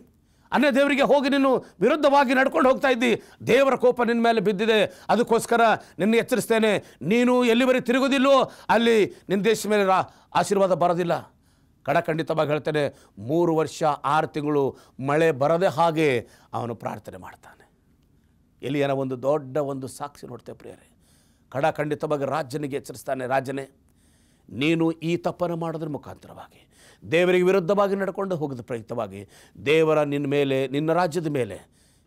ಅನ್ಯ ದೇವರಿಗೆ ಹೋಗಿ ನೀನು ವಿರುದ್ಧವಾಗಿ ನಡ್ಕೊಂಡು ಹೋಗ್ತಾ ಇದ್ದಿ, ದೇವರ ಕೋಪ ನಿನ್ನ ಮೇಲೆ ಬಿದ್ದಿದೆ. ಅದಕ್ಕೋಸ್ಕರ ನಿನ್ನ ಎಚ್ಚರಿಸ್ತೇನೆ, ನೀನು ಎಲ್ಲಿವರೆಗೆ ತಿರುಗೋದಿಲ್ಲೋ ಅಲ್ಲಿ ನಿನ್ನ ದೇಶದ ಮೇಲೆ ಆಶೀರ್ವಾದ ಬರೋದಿಲ್ಲ. ಖಂಡಿತವಾಗಿ ಹೇಳ್ತೇನೆ, 3 ವರ್ಷ 6 ತಿಂಗಳು ಮಳೆ ಬರದೆ ಹಾಗೆ ಅವನು ಪ್ರಾರ್ಥನೆ ಮಾಡ್ತಾನೆ. ಎಲಿಯನ ಒಂದು ದೊಡ್ಡ ಒಂದು ಸಾಕ್ಷಿ ನೋಡ್ತೇವೆ ಪ್ರಿಯರೇ. ಖಂಡಿತವಾಗಿ ರಾಜನಿಗೆ ಎಚ್ಚರಿಸ್ತಾನೆ, ರಾಜನೇ ನೀನು ಈ ತಪ್ಪನ್ನು ಮಾಡೋದ್ರ ಮುಖಾಂತರವಾಗಿ ದೇವರಿಗೆ ವಿರುದ್ಧವಾಗಿ ನಡ್ಕೊಂಡು ಹೋಗೋದ ಪ್ರಯುಕ್ತವಾಗಿ ದೇವರ ನಿನ್ನ ಮೇಲೆ, ನಿನ್ನ ರಾಜ್ಯದ ಮೇಲೆ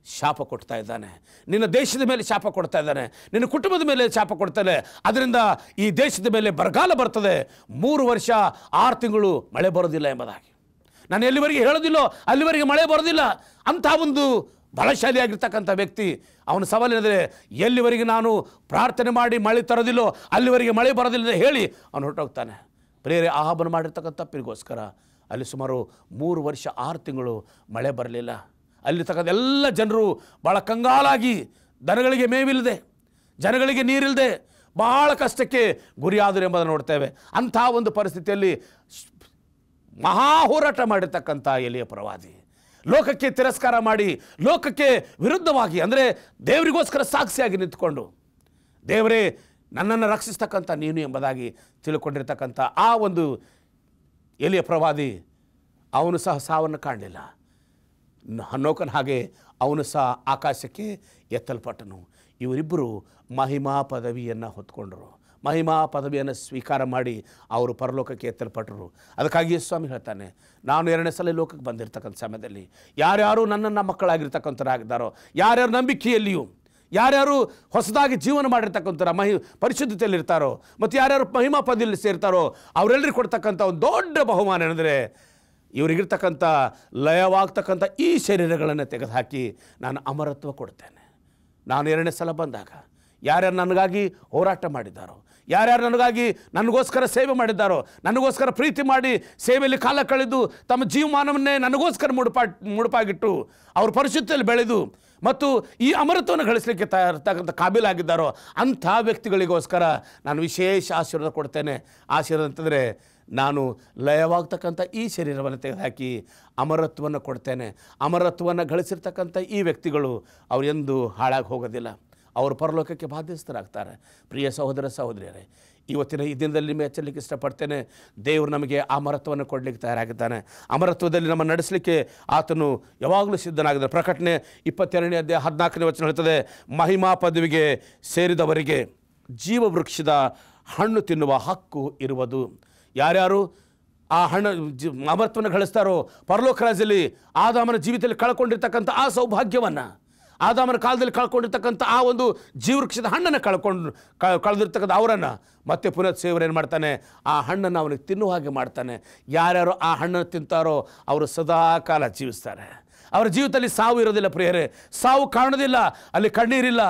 ಶಾಪ ಕೊಡ್ತಾ ಇದ್ದಾನೆ, ನಿನ್ನ ದೇಶದ ಮೇಲೆ ಶಾಪ ಕೊಡ್ತಾ ಇದ್ದಾನೆ, ನಿನ್ನ ಕುಟುಂಬದ ಮೇಲೆ ಶಾಪ ಕೊಡ್ತಾನೆ. ಅದರಿಂದ ಈ ದೇಶದ ಮೇಲೆ ಬರಗಾಲ ಬರ್ತದೆ, 3 ವರ್ಷ 6 ತಿಂಗಳು ಮಳೆ ಬರೋದಿಲ್ಲ ಎಂಬುದಾಗಿ. ನಾನು ಎಲ್ಲಿವರೆಗೆ ಹೇಳೋದಿಲ್ಲೋ ಅಲ್ಲಿವರೆಗೆ ಮಳೆ ಬರೋದಿಲ್ಲ. ಅಂಥ ಒಂದು ಬಲಶಾಲಿಯಾಗಿರ್ತಕ್ಕಂಥ ವ್ಯಕ್ತಿ ಅವನ ಸವಾಲಿನಂದರೆ, ಎಲ್ಲಿವರೆಗೆ ನಾನು ಪ್ರಾರ್ಥನೆ ಮಾಡಿ ಮಳೆ ತರೋದಿಲ್ಲೋ ಅಲ್ಲಿವರೆಗೆ ಮಳೆ ಬರೋದಿಲ್ಲ ಹೇಳಿ ಅವನು ಹೊರಟೋಗ್ತಾನೆ. ಪ್ರಿಯರೇ, ಆಹಾಬನ ಮಾಡಿರ್ತಕ್ಕಂಥ ತಪ್ಪಿಗೋಸ್ಕರ ಅಲ್ಲಿ ಸುಮಾರು 3 ವರ್ಷ 6 ತಿಂಗಳು ಮಳೆ ಬರಲಿಲ್ಲ. ಅಲ್ಲಿರ್ತಕ್ಕಂಥ ಎಲ್ಲ ಜನರು ಭಾಳ ಕಂಗಾಲಾಗಿ, ದನಗಳಿಗೆ ಮೇವಿಲ್ಲದೆ, ಜನಗಳಿಗೆ ನೀರಿಲ್ಲದೆ ಭಾಳ ಕಷ್ಟಕ್ಕೆ ಗುರಿಯಾದರು ಎಂಬುದನ್ನು ನೋಡ್ತೇವೆ. ಅಂಥ ಒಂದು ಪರಿಸ್ಥಿತಿಯಲ್ಲಿ ಮಹಾ ಹೋರಾಟ ಮಾಡಿರ್ತಕ್ಕಂಥ ಎಲಿಯ ಪ್ರವಾದಿ ಲೋಕಕ್ಕೆ ತಿರಸ್ಕಾರ ಮಾಡಿ, ಲೋಕಕ್ಕೆ ವಿರುದ್ಧವಾಗಿ, ಅಂದರೆ ದೇವರಿಗೋಸ್ಕರ ಸಾಕ್ಷಿಯಾಗಿ ನಿಂತುಕೊಂಡು, ದೇವರೇ ನನ್ನನ್ನು ರಕ್ಷಿಸ್ತಕ್ಕಂಥ ನೀನು ಎಂಬುದಾಗಿ ತಿಳ್ಕೊಂಡಿರ್ತಕ್ಕಂಥ ಆ ಒಂದು ಎಲಿಯ ಪ್ರವಾದಿ ಅವನು ಸಹ ಸಾವನ್ನು ಕಾಣಲಿಲ್ಲ. ಹನ್ನೋಕನ ಹಾಗೆ ಅವನು ಸಹ ಆಕಾಶಕ್ಕೆ ಎತ್ತಲ್ಪಟ್ಟನು. ಇವರಿಬ್ಬರು ಮಹಿಮಾ ಪದವಿಯನ್ನು ಹೊತ್ಕೊಂಡರು. ಮಹಿಮಾ ಪದವಿಯನ್ನು ಸ್ವೀಕಾರ ಮಾಡಿ ಅವರು ಪರಲೋಕಕ್ಕೆ ಎತ್ತಲ್ಪಟ್ಟರು. ಅದಕ್ಕಾಗಿ ಸ್ವಾಮಿ ಹೇಳ್ತಾನೆ, ನಾನು 2ನೇ ಸಲ ಲೋಕಕ್ಕೆ ಬಂದಿರತಕ್ಕಂಥ ಸಮಯದಲ್ಲಿ ಯಾರ್ಯಾರು ನನ್ನನ್ನು ಮಕ್ಕಳಾಗಿರ್ತಕ್ಕಂಥರಾಗಿದ್ದಾರೋ, ಯಾರ್ಯಾರು ನಂಬಿಕೆಯಲ್ಲಿಯೂ, ಯಾರ್ಯಾರು ಹೊಸದಾಗಿ ಜೀವನ ಮಾಡಿರ್ತಕ್ಕಂಥ ಪರಿಶುದ್ಧತೆಯಲ್ಲಿರ್ತಾರೋ, ಮತ್ತು ಯಾರ್ಯಾರು ಮಹಿಮಾ ಪದವಿಯಲ್ಲಿ ಸೇರ್ತಾರೋ ಅವರೆಲ್ಲರಿಗೂ ಕೊಡ್ತಕ್ಕಂಥ ಒಂದು ದೊಡ್ಡ ಬಹುಮಾನ ಏನಂದರೆ, ಇವರಿಗಿರ್ತಕ್ಕಂಥ ಲಯವಾಗ್ತಕ್ಕಂಥ ಈ ಶರೀರಗಳನ್ನು ತೆಗೆದುಹಾಕಿ ನಾನು ಅಮರತ್ವ ಕೊಡ್ತೇನೆ. ನಾನು 2ನೇ ಸಲ ಬಂದಾಗ ಯಾರ್ಯಾರು ನನಗಾಗಿ ಹೋರಾಟ ಮಾಡಿದ್ದಾರೋ, ಯಾರ್ಯಾರು ನನಗೋಸ್ಕರ ಸೇವೆ ಮಾಡಿದ್ದಾರೋ, ನನಗೋಸ್ಕರ ಪ್ರೀತಿ ಮಾಡಿ ಸೇವೆಯಲ್ಲಿ ಕಾಲ ಕಳೆದು ತಮ್ಮ ಜೀವಮಾನವನ್ನೇ ನನಗೋಸ್ಕರ ಮುಡುಪಾಗಿಟ್ಟು ಅವರು ಪರಿಶುದ್ಧತೆಯಲ್ಲಿ ಬೆಳೆದು ಮತ್ತು ಈ ಅಮರತ್ವವನ್ನು ಗಳಿಸಲಿಕ್ಕೆ ತಯಾರಿರ್ತಕ್ಕಂಥ ಕಾಬಿಲಾಗಿದ್ದಾರೋ ಅಂಥ ವ್ಯಕ್ತಿಗಳಿಗೋಸ್ಕರ ನಾನು ವಿಶೇಷ ಆಶೀರ್ವಾದ ಕೊಡ್ತೇನೆ. ಆಶೀರ್ವಾದ ಅಂತಂದರೆ, ನಾನು ಲಯವಾಗ್ತಕ್ಕಂಥ ಈ ಶರೀರವನ್ನು ತೆಗೆದುಹಾಕಿ ಅಮರತ್ವವನ್ನು ಕೊಡ್ತೇನೆ. ಅಮರತ್ವವನ್ನು ಗಳಿಸಿರ್ತಕ್ಕಂಥ ಈ ವ್ಯಕ್ತಿಗಳು ಅವರು ಎಂದೂ ಹಾಳಾಗಿ ಹೋಗೋದಿಲ್ಲ, ಅವರು ಪರಲೋಕಕ್ಕೆ ಬಾಧ್ಯಸ್ಥರಾಗ್ತಾರೆ. ಪ್ರಿಯ ಸಹೋದರ ಸಹೋದರಿಯರೇ, ಇವತ್ತಿನ ಈ ದಿನದಲ್ಲಿ ನಿಮಗೆ ಎಚ್ಚರಿಕೆ ಇಷ್ಟಪಡ್ತೇನೆ. ದೇವರು ನಮಗೆ ಆ ಅಮರತ್ವವನ್ನು ಕೊಡಲಿಕ್ಕೆ ತಯಾರಾಗಿದ್ದಾನೆ. ಅಮರತ್ವದಲ್ಲಿ ನಮ್ಮನ್ನು ನಡೆಸಲಿಕ್ಕೆ ಆತನು ಯಾವಾಗಲೂ ಸಿದ್ಧನಾಗಿದ್ದಾನೆ. ಪ್ರಕಟಣೆ 22ನೇ ಅಧ್ಯಾಯ 14ನೇ ವಚನ ಹೇಳ್ತದೆ, ಮಹಿಮಾ ಪದವಿಗೆ ಸೇರಿದವರಿಗೆ ಜೀವವೃಕ್ಷದ ಹಣ್ಣು ತಿನ್ನುವ ಹಕ್ಕು ಇರುವುದು. ಯಾರ್ಯಾರು ಆ ಅಮರತ್ವವನ್ನು ಗಳಿಸ್ತಾರೋ, ಪರಲೋಕ ರಾಜ್ಯದಲ್ಲಿ ಆದಾಮನ ಜೀವಿತದಲ್ಲಿ ಕಳ್ಕೊಂಡಿರ್ತಕ್ಕಂಥ ಆ ಸೌಭಾಗ್ಯವನ್ನು, ಆದಾಮನ ಕಾಲದಲ್ಲಿ ಕಳ್ಕೊಂಡಿರ್ತಕ್ಕಂಥ ಆ ಒಂದು ಜೀವವೃಕ್ಷದ ಹಣ್ಣನ್ನು ಕಳೆದಿರ್ತಕ್ಕಂಥ ಅವರನ್ನು ಮತ್ತೆ ಪುನಃ ಸೇವನೆ ಏನು ಮಾಡ್ತಾನೆ, ಆ ಹಣ್ಣನ್ನು ಅವನಿಗೆ ತಿನ್ನುವ ಹಾಗೆ ಮಾಡ್ತಾನೆ. ಯಾರ್ಯಾರು ಆ ಹಣ್ಣನ್ನು ತಿಂತಾರೋ ಅವರು ಸದಾ ಕಾಲ ಜೀವಿಸ್ತಾರೆ. ಅವರ ಜೀವಿತದಲ್ಲಿ ಸಾವು ಇರೋದಿಲ್ಲ. ಪ್ರಿಯರೇ, ಸಾವು ಕಾಣೋದಿಲ್ಲ, ಅಲ್ಲಿ ಕಣ್ಣೀರಿಲ್ಲ,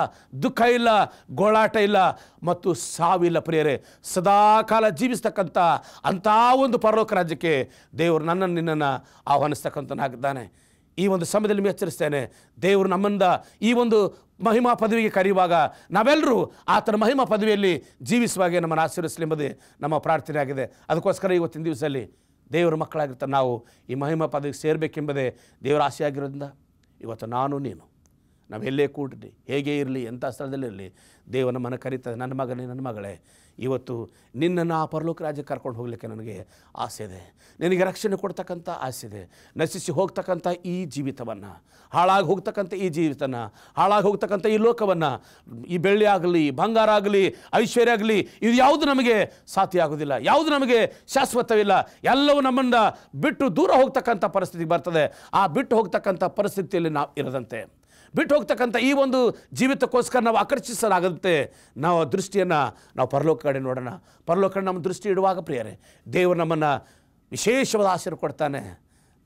ದುಃಖ ಇಲ್ಲ, ಗೋಳಾಟ ಇಲ್ಲ ಮತ್ತು ಸಾವಿಲ್ಲ. ಪ್ರಿಯರೇ, ಸದಾ ಕಾಲ ಜೀವಿಸ್ತಕ್ಕಂಥ ಅಂಥ ಒಂದು ಪರಲೋಕ ರಾಜ್ಯಕ್ಕೆ ದೇವರು ನನ್ನನ್ನು ನಿನ್ನನ್ನು ಆಹ್ವಾನಿಸ್ತಕ್ಕಂಥನಾಗಿದ್ದಾನೆ. ಈ ಒಂದು ಸಮಯದಲ್ಲಿ ನಿಮಗೆ ಎಚ್ಚರಿಸ್ತೇನೆ, ದೇವರು ನಮ್ಮಿಂದ ಈ ಒಂದು ಮಹಿಮಾ ಪದವಿಗೆ ಕರೆಯುವಾಗ ನಾವೆಲ್ಲರೂ ಆತನ ಮಹಿಮಾ ಪದವಿಯಲ್ಲಿ ಜೀವಿಸುವಾಗೆ ನಮ್ಮನ್ನು ಆಶೀರ್ವದಿಸಲಿ ಎಂಬುದೇ ನಮ್ಮ ಪ್ರಾರ್ಥನೆ ಆಗಿದೆ. ಅದಕ್ಕೋಸ್ಕರ ಇವತ್ತಿನ ದಿವಸದಲ್ಲಿ ದೇವರ ಮಕ್ಕಳಾಗಿರ್ತಾರೆ ನಾವು ಈ ಮಹಿಮಾ ಪದವಿಗೆ ಸೇರಬೇಕೆಂಬುದೇ ದೇವರ ಆಸೆಯಾಗಿರೋದ್ರಿಂದ ಇವತ್ತು ನಾನು ನೀನು ನಾವೆಲ್ಲೇ ಕೂಡಲಿ, ಹೇಗೆ ಇರಲಿ, ಎಂಥ ಸ್ಥಳದಲ್ಲಿರಲಿ, ದೇವರು ನಮ್ಮನ್ನು ಕರೀತದೆ. ನನ್ನ ಮಗನೇ, ನನ್ನ ಮಗಳೇ, ಇವತ್ತು ನಿನ್ನನ್ನು ಆ ಪರಲೋಕ ರಾಜ್ಯಕ್ಕೆ ಕರ್ಕೊಂಡು ಹೋಗಲಿಕ್ಕೆ ನನಗೆ ಆಸೆ ಇದೆ. ನಿನಗೆ ರಕ್ಷಣೆ ಕೊಡ್ತಕ್ಕಂಥ ಆಸೆ ಇದೆ. ನಶಿಸಿ ಹೋಗ್ತಕ್ಕಂಥ ಈ ಜೀವಿತವನ್ನು, ಹಾಳಾಗಿ ಹೋಗ್ತಕ್ಕಂಥ ಈ ಜೀವಿತನ, ಹಾಳಾಗಿ ಹೋಗ್ತಕ್ಕಂಥ ಈ ಲೋಕವನ್ನು, ಈ ಬೆಳ್ಳಿ ಆಗಲಿ, ಬಂಗಾರ ಆಗಲಿ, ಐಶ್ವರ್ಯ ಆಗಲಿ, ಇದು ಯಾವುದು ನಮಗೆ ಸಾಧ್ಯ ಆಗೋದಿಲ್ಲ, ಯಾವುದು ನಮಗೆ ಶಾಶ್ವತವಿಲ್ಲ. ಎಲ್ಲವೂ ನಮ್ಮಿಂದ ಬಿಟ್ಟು ದೂರ ಹೋಗ್ತಕ್ಕಂಥ ಪರಿಸ್ಥಿತಿಗೆ ಬರ್ತದೆ. ಆ ಬಿಟ್ಟು ಹೋಗ್ತಕ್ಕಂಥ ಪರಿಸ್ಥಿತಿಯಲ್ಲಿ ನಾವು ಇರದಂತೆ, ಬಿಟ್ಟು ಹೋಗ್ತಕ್ಕಂಥ ಈ ಒಂದು ಜೀವಿತಕ್ಕೋಸ್ಕರ ನಾವು ಆಕರ್ಷಿಸಲಾಗದಂತೆ ನಾವು ದೃಷ್ಟಿಯನ್ನು ನಾವು ಪರಲೋಕ ಕಡೆ ನೋಡೋಣ. ಪರಲೋಕ ಕಡೆ ನಮ್ಮ ದೃಷ್ಟಿ ಇಡುವಾಗ ಪ್ರಿಯರೇ, ದೇವರು ನಮ್ಮನ್ನು ವಿಶೇಷವಾದ ಆಶೀರ್ವಾದ ಕೊಡ್ತಾನೆ.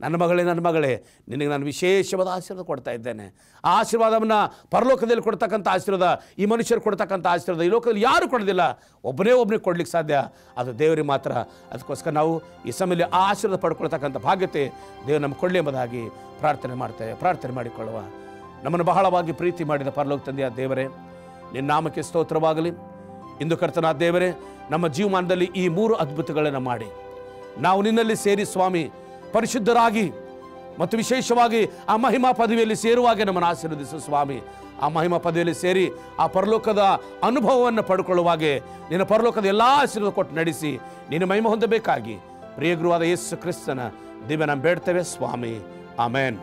ನನ್ನ ಮಗಳೇ, ನನ್ನ ಮಗಳೇ, ನಿನಗೆ ನಾನು ವಿಶೇಷವಾದ ಆಶೀರ್ವಾದ ಕೊಡ್ತಾ ಇದ್ದೇನೆ. ಆ ಆಶೀರ್ವಾದವನ್ನು ಪರಲೋಕದಲ್ಲಿ ಕೊಡ್ತಕ್ಕಂಥ ಆಶೀರ್ವಾದ, ಈ ಮನುಷ್ಯರು ಕೊಡ್ತಕ್ಕಂಥ ಆಶೀರ್ವಾದ ಈ ಲೋಕದಲ್ಲಿ ಯಾರೂ ಕೊಡೋದಿಲ್ಲ. ಒಬ್ಬನಿಗೆ ಕೊಡ್ಲಿಕ್ಕೆ ಸಾಧ್ಯ, ಅದು ದೇವರಿಗೆ ಮಾತ್ರ. ಅದಕ್ಕೋಸ್ಕರ ನಾವು ಈ ಸಮಯದಲ್ಲಿ ಆ ಆಶೀರ್ವಾದ ಪಡ್ಕೊಳ್ತಕ್ಕಂಥ ಭಾಗ್ಯತೆ ದೇವರು ನಮ್ಗೆ ಕೊಡಲಿ ಎಂಬುದಾಗಿ ಪ್ರಾರ್ಥನೆ ಮಾಡ್ತೇವೆ. ಪ್ರಾರ್ಥನೆ ಮಾಡಿಕೊಳ್ಳುವ. ನಮ್ಮನ್ನು ಬಹಳವಾಗಿ ಪ್ರೀತಿ ಮಾಡಿದ ಪರಲೋಕ ತಂದೆಯ ದೇವರೇ, ನಿನ್ನ ನಾಮಕ್ಕೆ ಸ್ತೋತ್ರವಾಗಲಿ. ಇಂದು ಕರ್ತನಾದ ದೇವರೇ, ನಮ್ಮ ಜೀವಮಾನದಲ್ಲಿ ಈ 3 ಅದ್ಭುತಗಳನ್ನು ಮಾಡಿ ನಾವು ನಿನ್ನಲ್ಲಿ ಸೇರಿ ಸ್ವಾಮಿ ಪರಿಶುದ್ಧರಾಗಿ ಮತ್ತು ವಿಶೇಷವಾಗಿ ಆ ಮಹಿಮಾ ಪದವಿಯಲ್ಲಿ ಸೇರುವಾಗೆ ನಮ್ಮನ್ನು ಆಶೀರ್ವದಿಸು ಸ್ವಾಮಿ. ಆ ಮಹಿಮಾ ಪದವಿಯಲ್ಲಿ ಸೇರಿ ಆ ಪರಲೋಕದ ಅನುಭವವನ್ನು ಪಡ್ಕೊಳ್ಳುವಾಗೆ ನಿನ್ನ ಪರಲೋಕದ ಎಲ್ಲ ಆಶೀರ್ವಾದ ಕೊಟ್ಟು ನಡೆಸಿ ನೀನು ಮಹಿಮೆ ಹೊಂದಬೇಕಾಗಿ ಪ್ರಿಯ ಗುರುವಾದ ಯೇಸು ಕ್ರಿಸ್ತನ ದಿವ್ಯ ನಾವು ಬೇಡ್ತೇವೆ ಸ್ವಾಮಿ. ಆಮೇನ್.